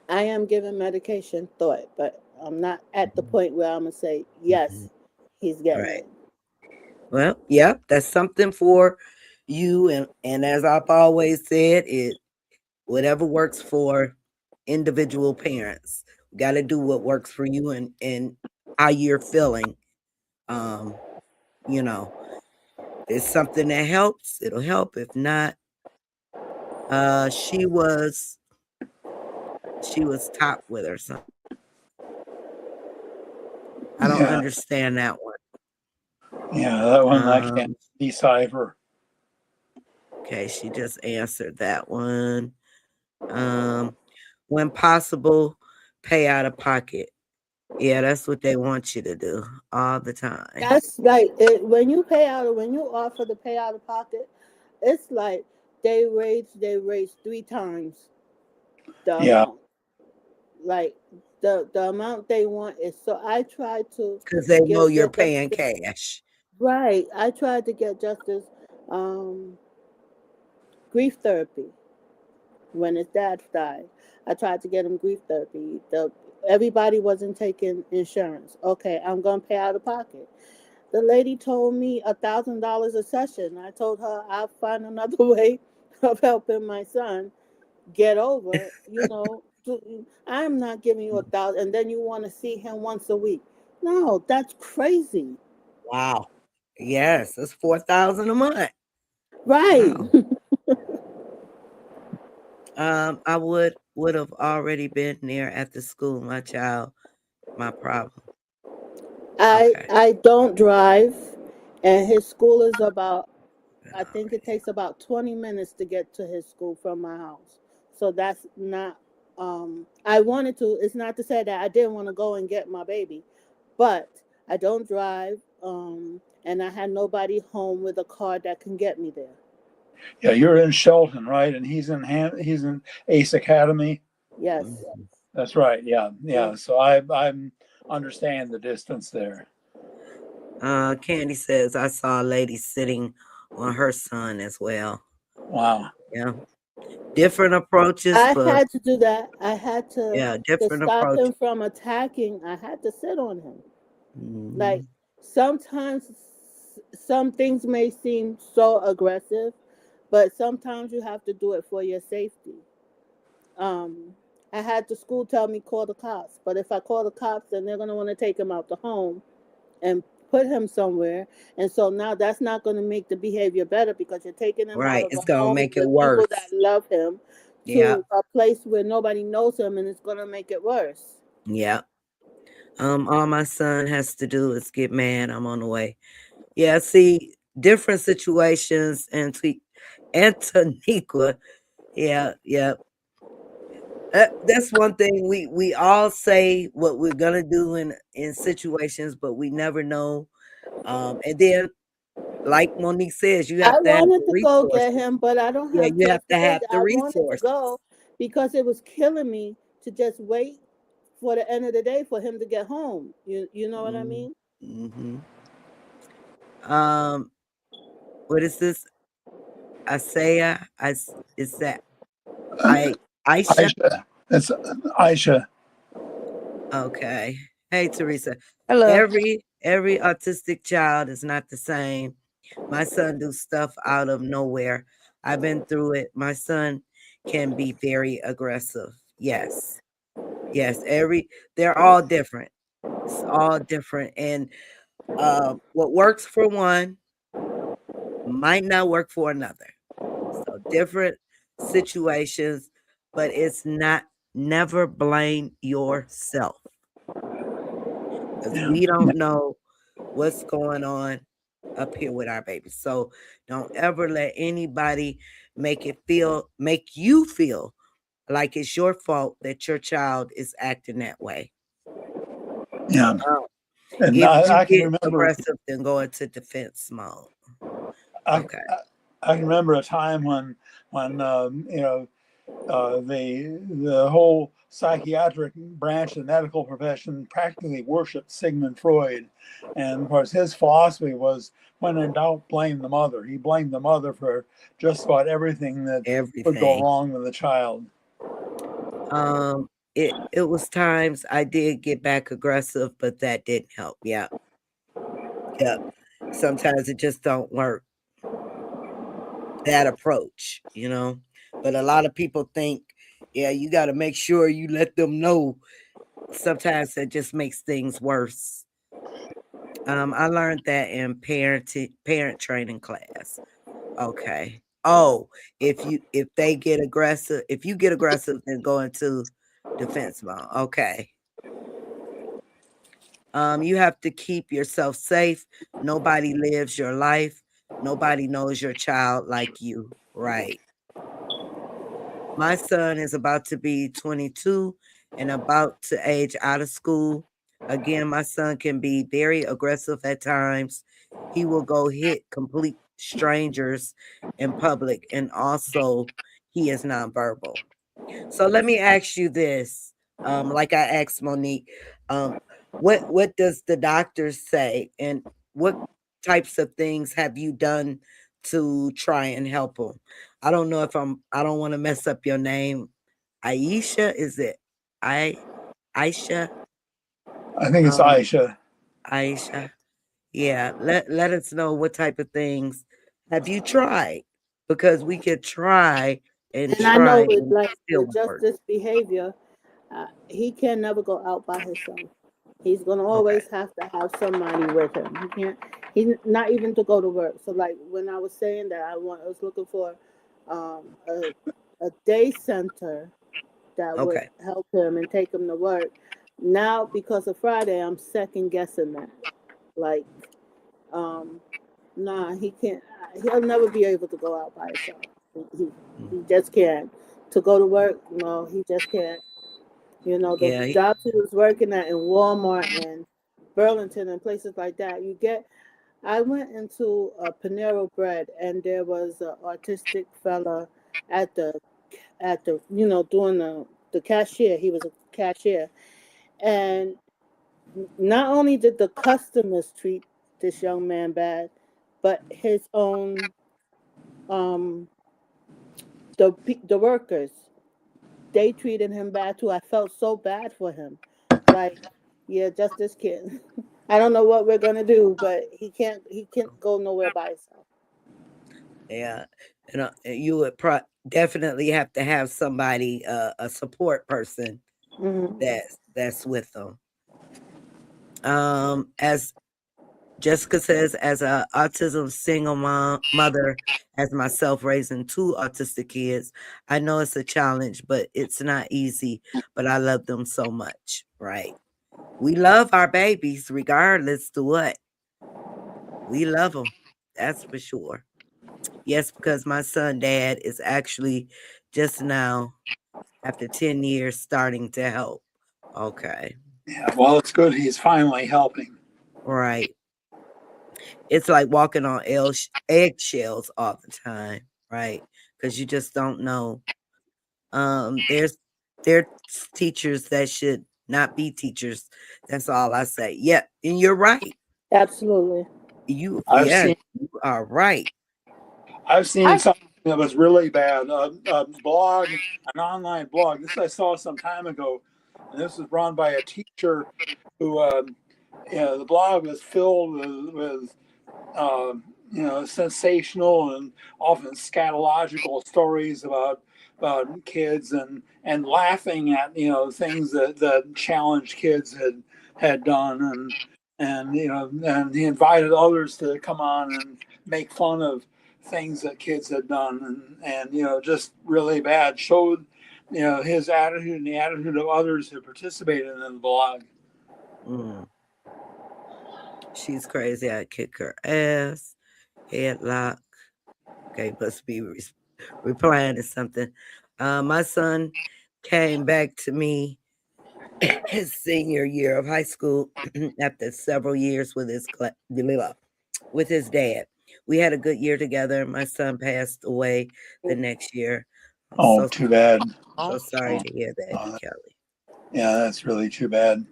I am giving medication thought, but I'm not at the Mhm. point where I'm going to say, Mhm. yes, he's getting Right. it. Well, yeah, that's something for you. And as I've always said, it whatever works for individual parents. Got to do what works for you and how you're feeling. Um, you know, if it's something that helps, it'll help. If not, uh, she was she was top with her son. I don't Yeah. understand that one. Yeah, that one I can't Um, decipher. okay, she just answered that one. Um, when possible, pay out of pocket. Yeah, that's what they want you to do all the time. That's like when you pay out or when you offer to pay out of pocket, it's like they raise 3 times the Yeah, amount. Like the amount they want is so. I tried to Because they know you're get paying justice. cash. Right. I tried to get justice um grief therapy when his dad died. I tried to get him grief therapy. Everybody wasn't taking insurance. Okay, I'm gonna pay out of pocket. The lady told me $1,000 a session. I told her I'll find another way of helping my son get over. I'm not giving you 1,000, and then you want to see him once a week. No, that's crazy. Wow. Yes, it's 4,000 a month. Right. Wow. I would have already been there at the school. My child, my problem. I Okay. I don't drive, and his school is about. I think it Already. takes about 20 minutes to get to his school from my house. So that's not. I wanted to. It's not to say that I didn't want to go and get my baby, but I don't drive. And I had nobody home with a car that can get me there. yeah. You're in Shelton, right? And he's in Ace Academy. Yes. Mhm. That's right. Yeah, Yeah. yeah. So I understand the distance there. Candy says I saw a lady sitting on her son as well. Wow. Yeah. Different approaches I for had to do that. I had yeah, to different stop approach. him from attacking. I had to sit on him. Like Mhm. sometimes some things may seem so aggressive, but sometimes you have to do it for your safety. Um, I had the school tell me call the cops, but if I call the cops, then they're gonna want to take him out the home and put him somewhere, and so now that's not going to make the behavior better because you're taking him out Right. of the It's gonna home make it with people that worse. love him Yeah. to a place where nobody knows him, and it's going to make it worse. Yeah. All my son has to do is get mad. I'm on the way. Yeah, see, different situations and Antoniqua. Yeah, yeah. That's one thing we all say what we're gonna do in situations, but we never know. And then, like Monique says, you I have to have wanted the to go get resources. him, but I don't Yeah, have you have to have transportation. the I wanted to resources. go because it was killing me to just wait for the end of the day for him to get home. You know what I Mm, mean? mhm. Um, what is this? Isaiah? Is that I Aisha? Aisha. It's Aisha. Okay. Hey, Teresa. Hello. Every autistic child is not the same. My son do stuff out of nowhere. I've been through it. My son can be very aggressive. Yes. Yes. They're all different. It's all different. And what works for one might not work for another. So different situations, but it's not never blame yourself because Yeah. we don't know what's going on up here with our babies. So don't ever let anybody make you feel like it's your fault that your child is acting that way. Yeah. Um, And if you I can get remember aggressive, then go into defense mode. I Okay. I can remember a time when the whole psychiatric branch of the medical profession practically worshipped Sigmund Freud, and of course his philosophy was when in doubt, blame the mother. He blamed the mother for just about everything that would go Everything. wrong with the child. It was times I did get back aggressive, but that didn't help. Yeah. Yeah. Sometimes it just don't work, that approach. But a lot of people think, yeah, you got to make sure you let them know. Sometimes that just makes things worse. I learned that in parent training class. Okay. Oh, if you get aggressive, then go into defense mode. Okay. You have to keep yourself safe. Nobody lives your life. Nobody knows your child like you, right? My son is about to be 22 and about to age out of school. Again, my son can be very aggressive at times. He will go hit complete strangers in public, and also he is nonverbal. So let me ask you this, like I asked Monique, um, what does the doctor say, and what types of things have you done to try and help him? I don't know if I don't want to mess up your name. Aisha, is it? I Aisha? I think it's Um, Aisha. Aisha. Yeah, let us know what type of things have you tried, because we could try and And I know try with and like still with won't just work. this behavior, he can never go out by himself. He's gonna Okay. always have to have somebody with him. He can't. He's not even to go to work. So like when I was saying that, I was looking for um, a a day center that would Okay. help him and take him to work. Now because of Friday, I'm second guessing that. Like, um, nah, he can't. He'll never be able to go out by himself. He, Mm. he just can't. To go to work, no, he just can't. You know, the Yeah. jobs he was working at in Walmart and Burlington and places like that, you get. I went into a Panero Bread and there was an autistic fella at the doing the cashier. He was a cashier, and not only did the customers treat this young man bad, but his own um the workers, they treated him bad too. I felt so bad for him. Like, yeah, just this kid. I don't know what we're gonna do, but he can't go nowhere by himself. Yeah. You would definitely have to have somebody, a support person Hmm. that's with them. As Jessica says, as a autism single mother, as myself raising two autistic kids, I know it's a challenge, but it's not easy. But I love them so much, right? We love our babies regardless to what. We love them. That's for sure. Yes, because my son dad is actually just now, after 10 years, starting to help. Okay. Yeah, well, it's good he's finally helping. Right. It's like walking on eggshells all the time, right? Because you just don't know. There's teachers that should not be teachers. That's all I say. Yep, and you're right. Absolutely. I've Yeah, seen you are right. I've seen I something that was really bad. A blog, an online blog. This I saw some time ago, and this was run by a teacher who, the blog was filled with sensational and often scatological stories about kids and laughing at things that challenged kids had done and he invited others to come on and make fun of things that kids had done and just really bad showed his attitude and the attitude of others who participated in the blog. Mm, she's crazy. I kick her ass. Headlock. Okay, must be replying to something. My son came back to me his senior year of high school after several years with with his dad. We had a good year together. My son passed away the next year. I'm Oh, so too bad. so sorry Oh, to hear that, uh, Kelly. yeah, that's really too bad.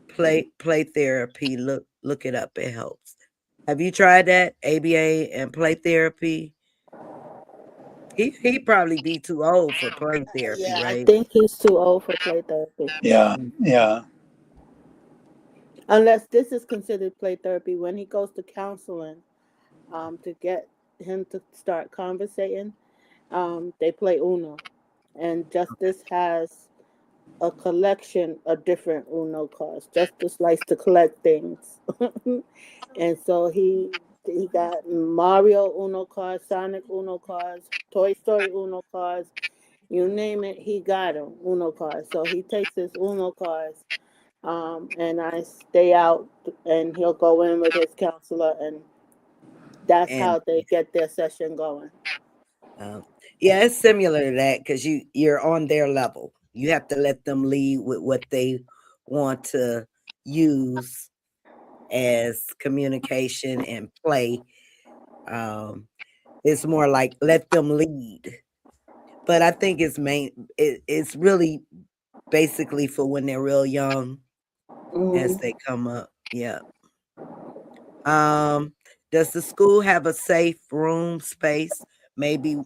Play therapy. Look it up. It helps. Have you tried that? ABA and play therapy? He probably be too old for play therapy, Yeah, I right? think he's too old for play therapy. Yeah, Mm, yeah. Unless this is considered play therapy, when he goes to counseling, to get him to start conversating, they play Uno, and Justice has a collection of different Uno cards. Justice likes to collect things, and so he got Mario Uno cards, Sonic Uno cards, Toy Story Uno cards. You name it, he got them Uno cards. So he takes his Uno cards and I stay out, and he'll go in with his counselor, and that's And how they get their session going. um, yeah, it's similar to that because you're on their level. You have to let them lead with what they want to use as communication and play. Um, it's more like let them lead. But I think it's really basically for when they're real young as Hmm. they come up. Yeah. Um, does the school have a safe room space, maybe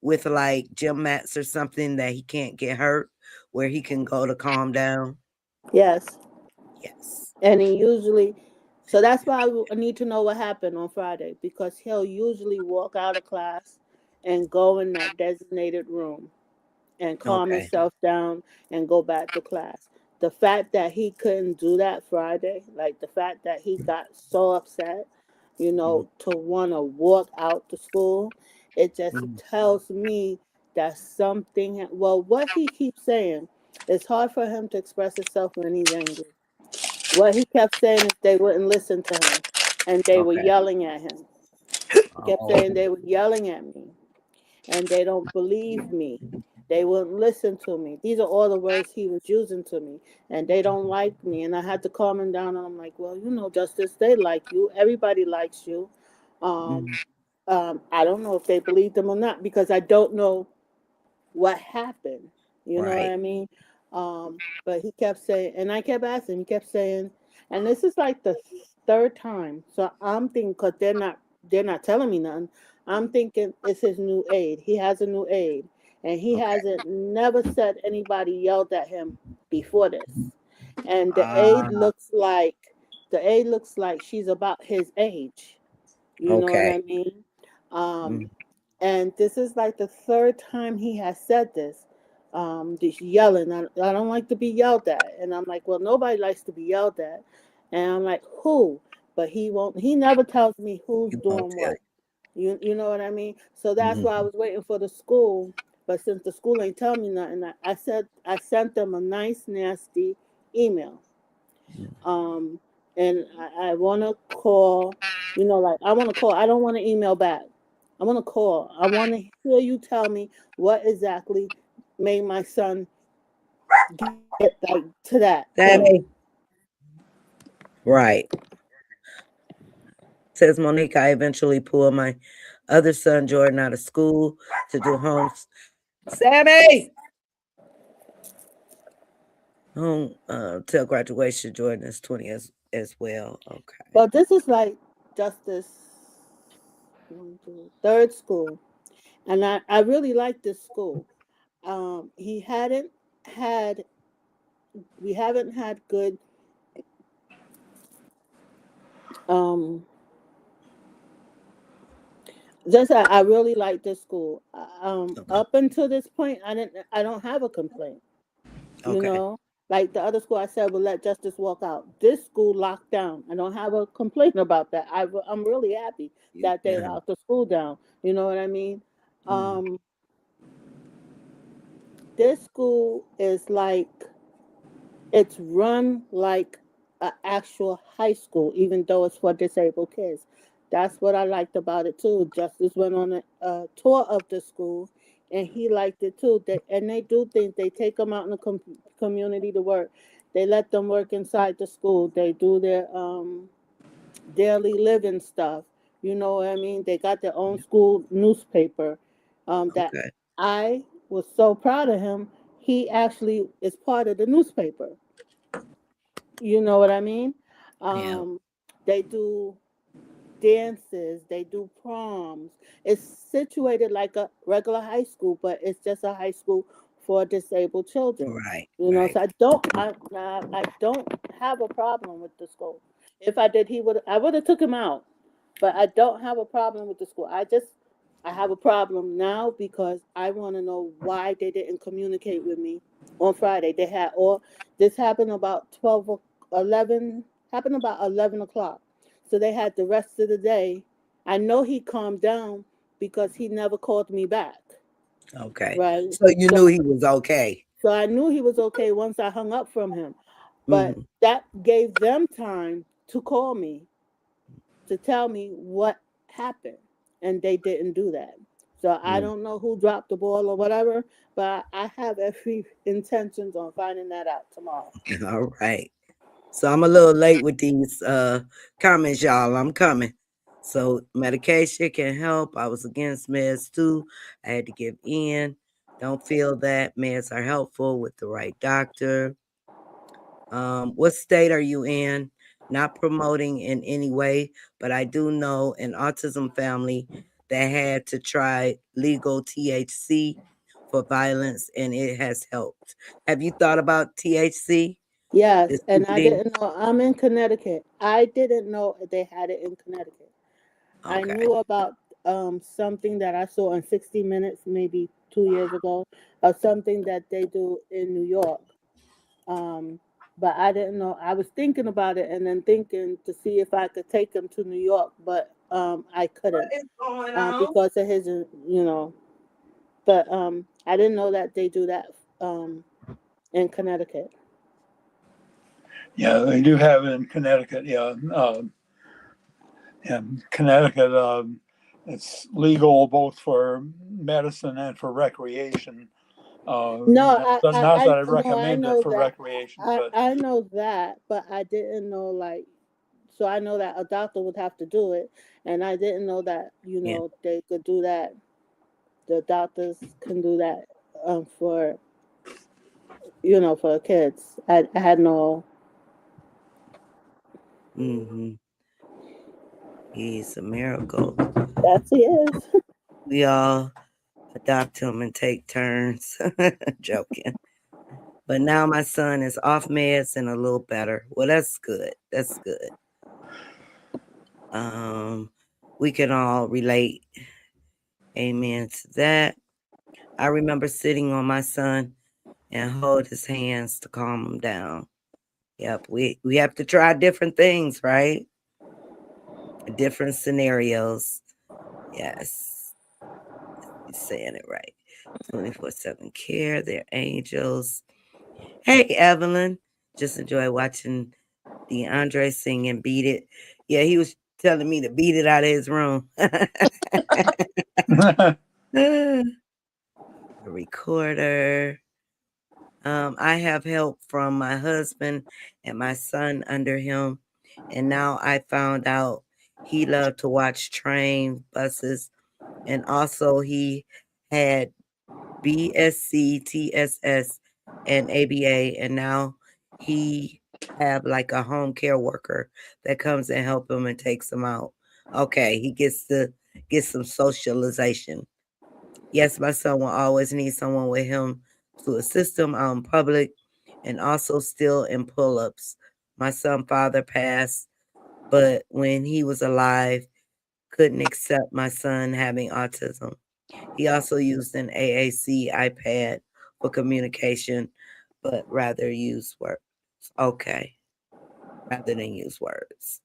with like gym mats or something that he can't get hurt, where he can go to calm down? Yes, Yes. and he usually. So that's why I need to know what happened on Friday, because he'll usually walk out of class and go in that designated room and calm Okay. himself down and go back to class. The fact that he couldn't do that Friday, like the fact that he got so upset, Mm, to want to walk out to school, it just mm, tells me that something, well, what he keeps saying, it's hard for him to express himself when he's angry. What he kept saying is they wouldn't listen to him and they were okay. yelling at him. He kept Oh, saying they were yelling at me and they don't believe me. They wouldn't listen to me. These are all the words he was using to me, and they don't like me. And I had to calm him down. And I'm like, well, Justice, they like you. Everybody likes you. Um, mm, I don't know if they believe them or not because I don't know what happened. You know what right. I mean? But he kept saying, and I kept asking, he kept saying, and this is like the third time. So I'm thinking, because they're not telling me nothing. I'm thinking it's his new aide. He has a new aide, and he Okay. hasn't never said anybody yelled at him before this. And Uh, the aide looks like she's about his age. You know what okay. I mean? Um, Mm, and this is like the third time he has said this. This yelling. I don't like to be yelled at. And I'm like, well, nobody likes to be yelled at. And I'm like, who? But he won't. He never tells me who's you won't doing tell what. You know what I mean? So you. that's why I Mhm. was waiting for the school. But since the school ain't tell me nothing, I said I sent them a nice nasty email. Mm, Um, and I want to call, like I want to call. I don't want to email back. I want to call. I want to hear you tell me what exactly made my son get like to that point. Sammy. Right. Says Monique, I eventually pulled my other son Jordan out of school to do homes. Sammy! Home till graduation. Jordan is 20 as well. Okay. But this is like Justice one, two, third school, and I really like this school. He hadn't had we haven't had good um just I really like this school. Okay. Up until this point, I don't have a complaint. You Okay. know, like the other school, I said, "Well, let justice walk out." This school locked down. I don't have a complaint about that. I'm really happy that they Uh-huh. locked the school down. You know what I mean? Mm, Um, this school is like it's run like an actual high school, even though it's for disabled kids. That's what I liked about it too. Justice went on a tour of the school, and he liked it too. And they do things. They take them out in the community to work. They let them work inside the school. They do their daily living stuff. You know what I mean? They got their own school newspaper. That okay. I was so proud of him. He actually is part of the newspaper. You know what I mean? Yeah. Um, they do dances, they do proms. It's situated like a regular high school, but it's just a high school for disabled children. Right. So Right. I don't have a problem with the school. If I did, I would have took him out. But I don't have a problem with the school. I have a problem now because I want to know why they didn't communicate with me on Friday. They had all this happened about 11, happened about 11 o'clock. So they had the rest of the day. I know he calmed down because he never called me back. Okay. Right. So you knew So he was okay. so I knew he was okay once I hung up from him. But Mm-hmm. that gave them time to call me to tell me what happened, and they didn't do that. So I Mm. don't know who dropped the ball or whatever, but I have every intentions on finding that out tomorrow. All right. So I'm a little late with these comments, y'all. I'm coming. So medication can help. I was against meds too. I had to give in. Don't feel that meds are helpful with the right doctor. What state are you in? Not promoting in any way, but I do know an autism family that had to try legal THC for violence, and it has helped. Have you thought about THC? The Yes, and I CBD? didn't know. I'm in Connecticut. I didn't know they had it in Connecticut. I Okay. knew about something that I saw in 60 Minutes maybe 2 years ago, or something that they do in New York. Um, but I didn't know. I was thinking about it and then thinking to see if I could take him to New York, but I What couldn't is going on? because of his, But I didn't know that they do that in Connecticut. Yeah, they do have it in Connecticut. Yeah, in Connecticut, it's legal both for medicine and for recreation. No, Not that I no, I recommend it know for that. recreation, but I know that, but I didn't know like. So I know that a doctor would have to do it, and I didn't know that Yeah. they could do that. The doctors can do that for for kids. I had no. Mm-hmm. He's a miracle. That's he is. We all adopt him and take turns. Joking. But now my son is off meds and a little better. Well, that's good. That's good. Um, we can all relate. Amen to that. I remember sitting on my son and hold his hands to calm him down. Yep, we have to try different things, right? Different scenarios. Yes, you're saying it right. 24/7 care, they're angels. Hey, Evelyn. Just enjoy watching DeAndre sing and beat it. Yeah, he was telling me to beat it out of his room. A recorder. I have help from my husband and my son under him. And now I found out he loved to watch train buses. And also he had BSC, TSS, and ABA. And now he have like a home care worker that comes and help him and takes him out. Okay, he gets to get some socialization. Yes, my son will always need someone with him to assist him out in public and also still in pull ups. My son father passed, but when he was alive, couldn't accept my son having autism. He also used an AAC iPad for communication, but rather use words. Okay, rather than use words.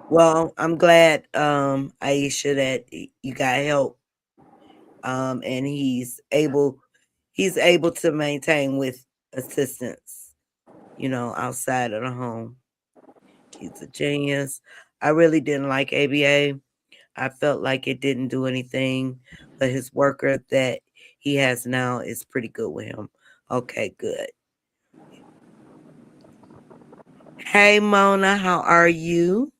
Well, I'm glad, Aisha, that you got help, and he's able to maintain with assistance, outside of the home. He's a genius. I really didn't like ABA. I felt like it didn't do anything, but his worker that he has now is pretty good with him. Okay, good. Hey, Mona, how are you?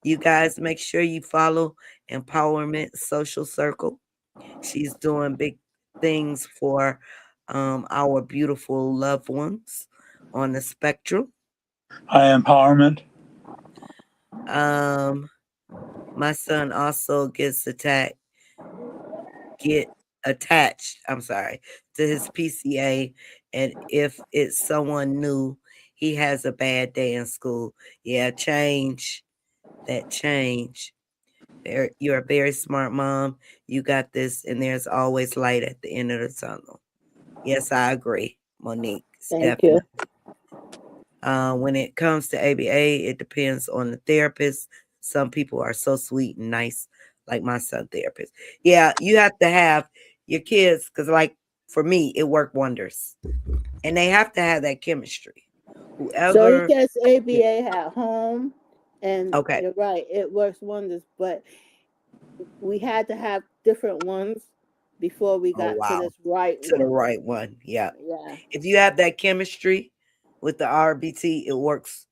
You guys make sure you follow Empowerment Social Circle. She's doing big things for our beautiful loved ones on the spectrum. high empowerment. Um, my son also get attached, I'm sorry, to his PCA. And if it's someone new, he has a bad day in school. Yeah, change. You're a very smart mom. You got this, and there's always light at the end of the tunnel. Yes, I agree, Monique. Thank you. Definitely. When it comes to ABA, it depends on the therapist. Some people are so sweet and nice, like my son therapist. Yeah, you have to have your kids, because like for me, it worked wonders. And they have to have that chemistry. So he Whoever, gets yeah, ABA at home, and okay. you're right, it works wonders. But we had to have different ones before we Oh got to wow. this right To the one. right one. Yeah. Yeah. If you have that chemistry with the RBT, it works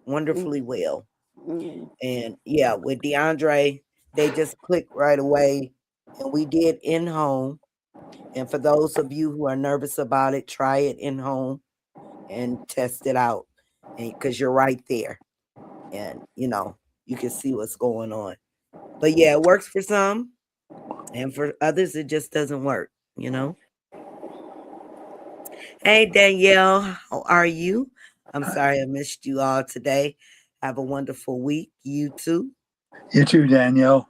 Mm, wonderfully well. mm. And yeah, with DeAndre, they just clicked right away. And we did in home. And for those of you who are nervous about it, try it in home and test it out. And because you're right there. And you can see what's going on. But yeah, it works for some. And for others, it just doesn't work. Hey, Danielle, how are you? I'm sorry I missed you all today. Have a wonderful week. You too. You too, Danielle.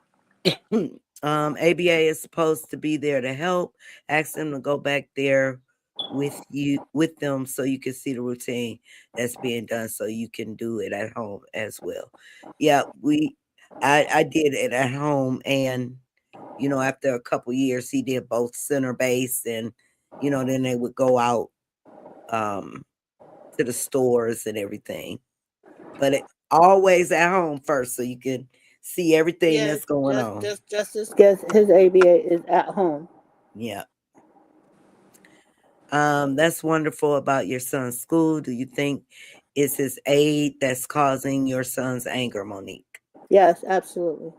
ABA is supposed to be there to help. Ask them to go back there with them so you can see the routine that's being done so you can do it at home as well. Yeah, I did it at home, and after a couple years he did both center base, and then they would go out um to the stores and everything. But it always at home first so you can see everything Yeah, that's going on. Justice gets his ABA is at home. Yeah. That's wonderful about your son's school. Do you think it's his aid that's causing your son's anger, Monique? Yes, absolutely.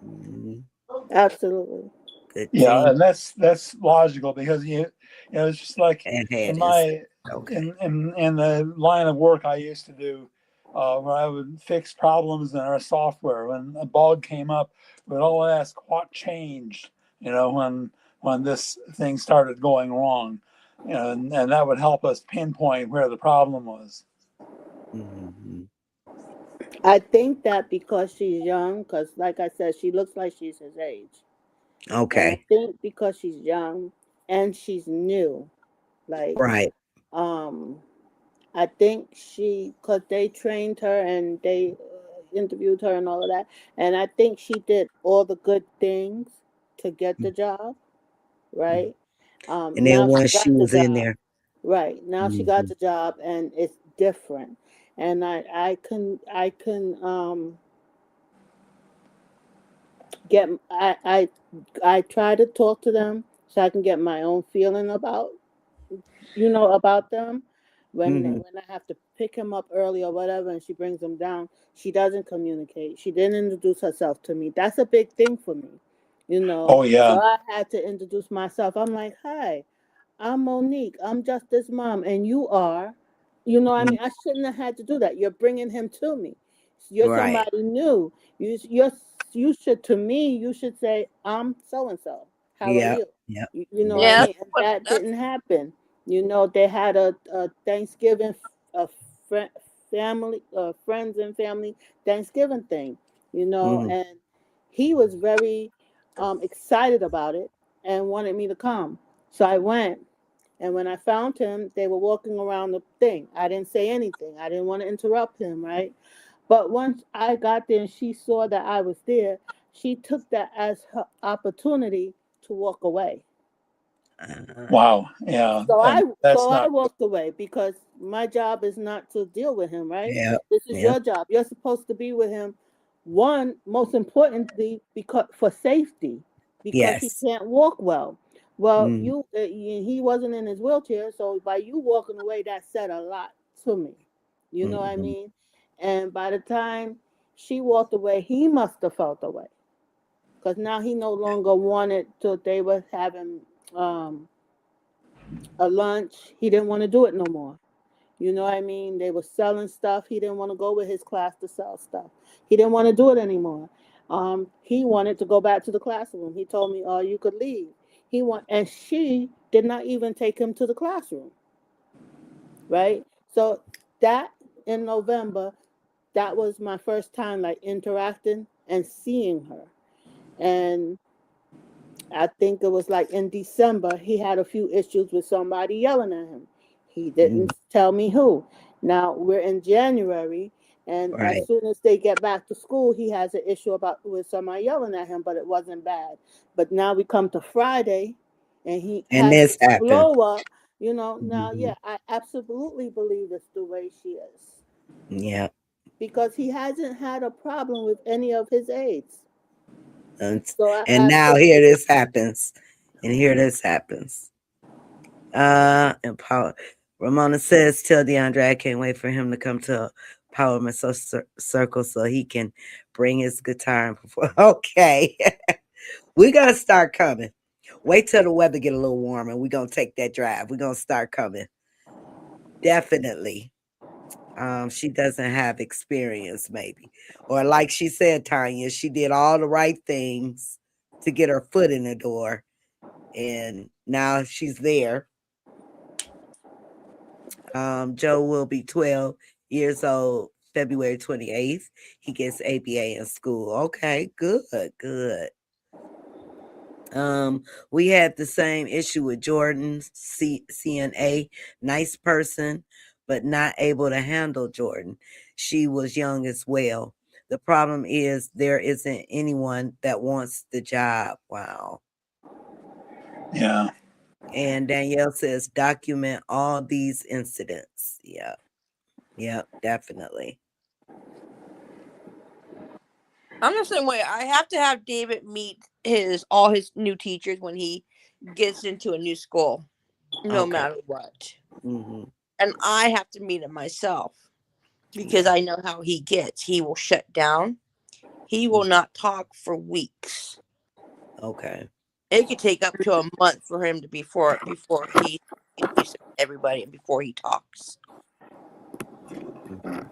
Mhm. Absolutely. Good Yeah, thing. and that's logical because it's just like And in had his. my Okay. in the line of work I used to do, where I would fix problems in our software. When a bug came up, we'd all ask what changed. When this thing started going wrong, and that would help us pinpoint where the problem was. Hmm. I think that because she's young, because like I said, she looks like she's his age. And I Okay. think because she's young and she's new, like, Right. um, I think because they trained her and they interviewed her and all of that. And I think she did all the good things to get the job, Mhm. right? And then Now she once she got the was in job. there. Right. Now she got Hmm. the job and it's different. And I can get I try to talk to them so I can get my own feeling about them. Hmm. When I have to pick him up early or whatever and she brings him down, she doesn't communicate. She didn't introduce herself to me. That's a big thing for me. Oh So yeah. I had to introduce myself. I'm like, "Hi, I'm Monique. I'm just this mom, and you are." I mean, I shouldn't have had to do that. You're bringing him to me. You're Right. somebody new. You should, to me, you should say, "I'm so and so. How are Yep. you?" Yep. You know what I Hmm. Yeah, mean? And that didn't happen. They had a Thanksgiving, a family, friends and family Thanksgiving thing. Hmm. And he was very excited about it and wanted me to come. So I went. And when I found him, they were walking around the thing. I didn't say anything. I didn't want to interrupt him, right? But once I got there and she saw that I was there, she took that as her opportunity to walk away. Uh, Wow. Yeah, So I and so that's I not. walked away because my job is not to deal with him, right? yep. This is Yep. your job. You're supposed to be with him. One, most importantly, because for safety, because he Yes. can't walk well. Well, Mm-hmm. he wasn't in his wheelchair, so by you walking away, that said a lot to me. You know what I Mm-hmm. mean? And by the time she walked away, he must have felt away because now he no longer wanted to. They were having um, a lunch. He didn't want to do it no more. You know what I mean? They were selling stuff. He didn't want to go with his class to sell stuff. He didn't want to do it anymore. He wanted to go back to the classroom. He told me, "Oh, you could leave." And she did not even take him to the classroom, right? So that in November, that was my first time like interacting and seeing her. And I think it was like in December, he had a few issues with somebody yelling at him. He Mm-hmm. didn't tell me who. Now we're in January, and as Right. soon as they get back to school, he has an issue about with somebody yelling at him, but it wasn't bad. But now we come to Friday, and he And has this this happened. glow up, you know. Now, Mhm. yeah, I absolutely believe it's the way she is, Yeah. because he hasn't had a problem with any of his aides. And, So I and now absolutely, here this happens. And here this happens. And Paul Ramona says, tell DeAndre I can't wait for him to come to Empowerment Circle so he can bring his guitar and perform. Okay. We're gonna start coming. Wait till the weather get a little warmer. We're gonna take that drive. We're gonna start coming. Definitely. She doesn't have experience, maybe. Or like she said, Tanya, she did all the right things to get her foot in the door. And now she's there. Joe will be 12 years old February 28th. He gets ABA in school. Okay, good, good. We had the same issue with Jordan, CNA, nice person, but not able to handle Jordan. She was young as well. The problem is there isn't anyone that wants the job. Wow. Yeah. And Danielle says, document all these incidents. Yeah. Yeah, definitely. I'm the same way. I have to have David meet all his new teachers when he gets into a new school, no Okay. matter what. Mm-hmm. And I have to meet him myself because I know how he gets. He will shut down. He will not talk for weeks. Okay. It could take up to a month for him to before he introduces everybody and before he talks. Mm-hmm.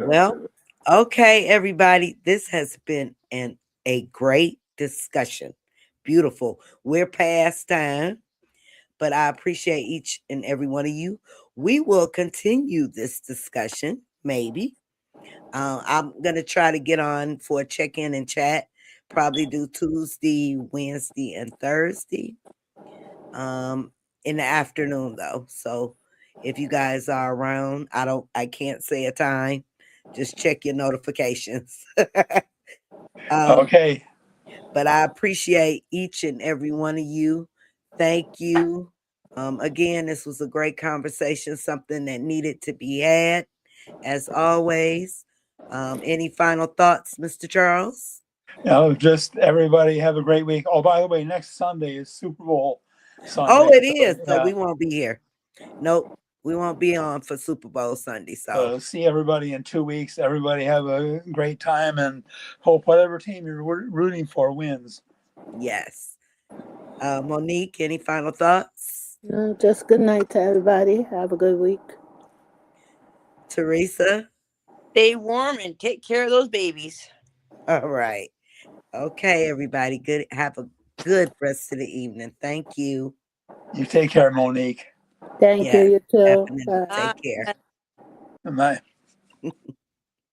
Well, okay, everybody. This has been a great discussion. Beautiful. We're past time, but I appreciate each and every one of you. We will continue this discussion, maybe. I'm going to try to get on for a check in and chat, probably do Tuesday, Wednesday, and Thursday in the afternoon, though. So if you guys are around, I can't say a time. Just check your notifications. Okay. But I appreciate each and every one of you. Thank you. Again, this was a great conversation, something that needed to be had, as always. Any final thoughts, Mr. Charles? Just everybody have a great week. Oh, by the way, next Sunday is Super Bowl Oh, Sunday. it So, is. So yeah. we won't be here. Nope. We won't be on for Super Bowl Sunday. So See everybody in 2 weeks. Everybody have a great time and hope whatever team you're rooting for wins. yes. Monique, any final thoughts? just good night to everybody. Have a good week. Teresa? Stay warm and take care of those babies. All right. Okay, everybody. Good. Have a good rest of the evening. Thank you. You take care, Monique. Thank you. Yes, You too. definitely. Bye. Take care. Bye.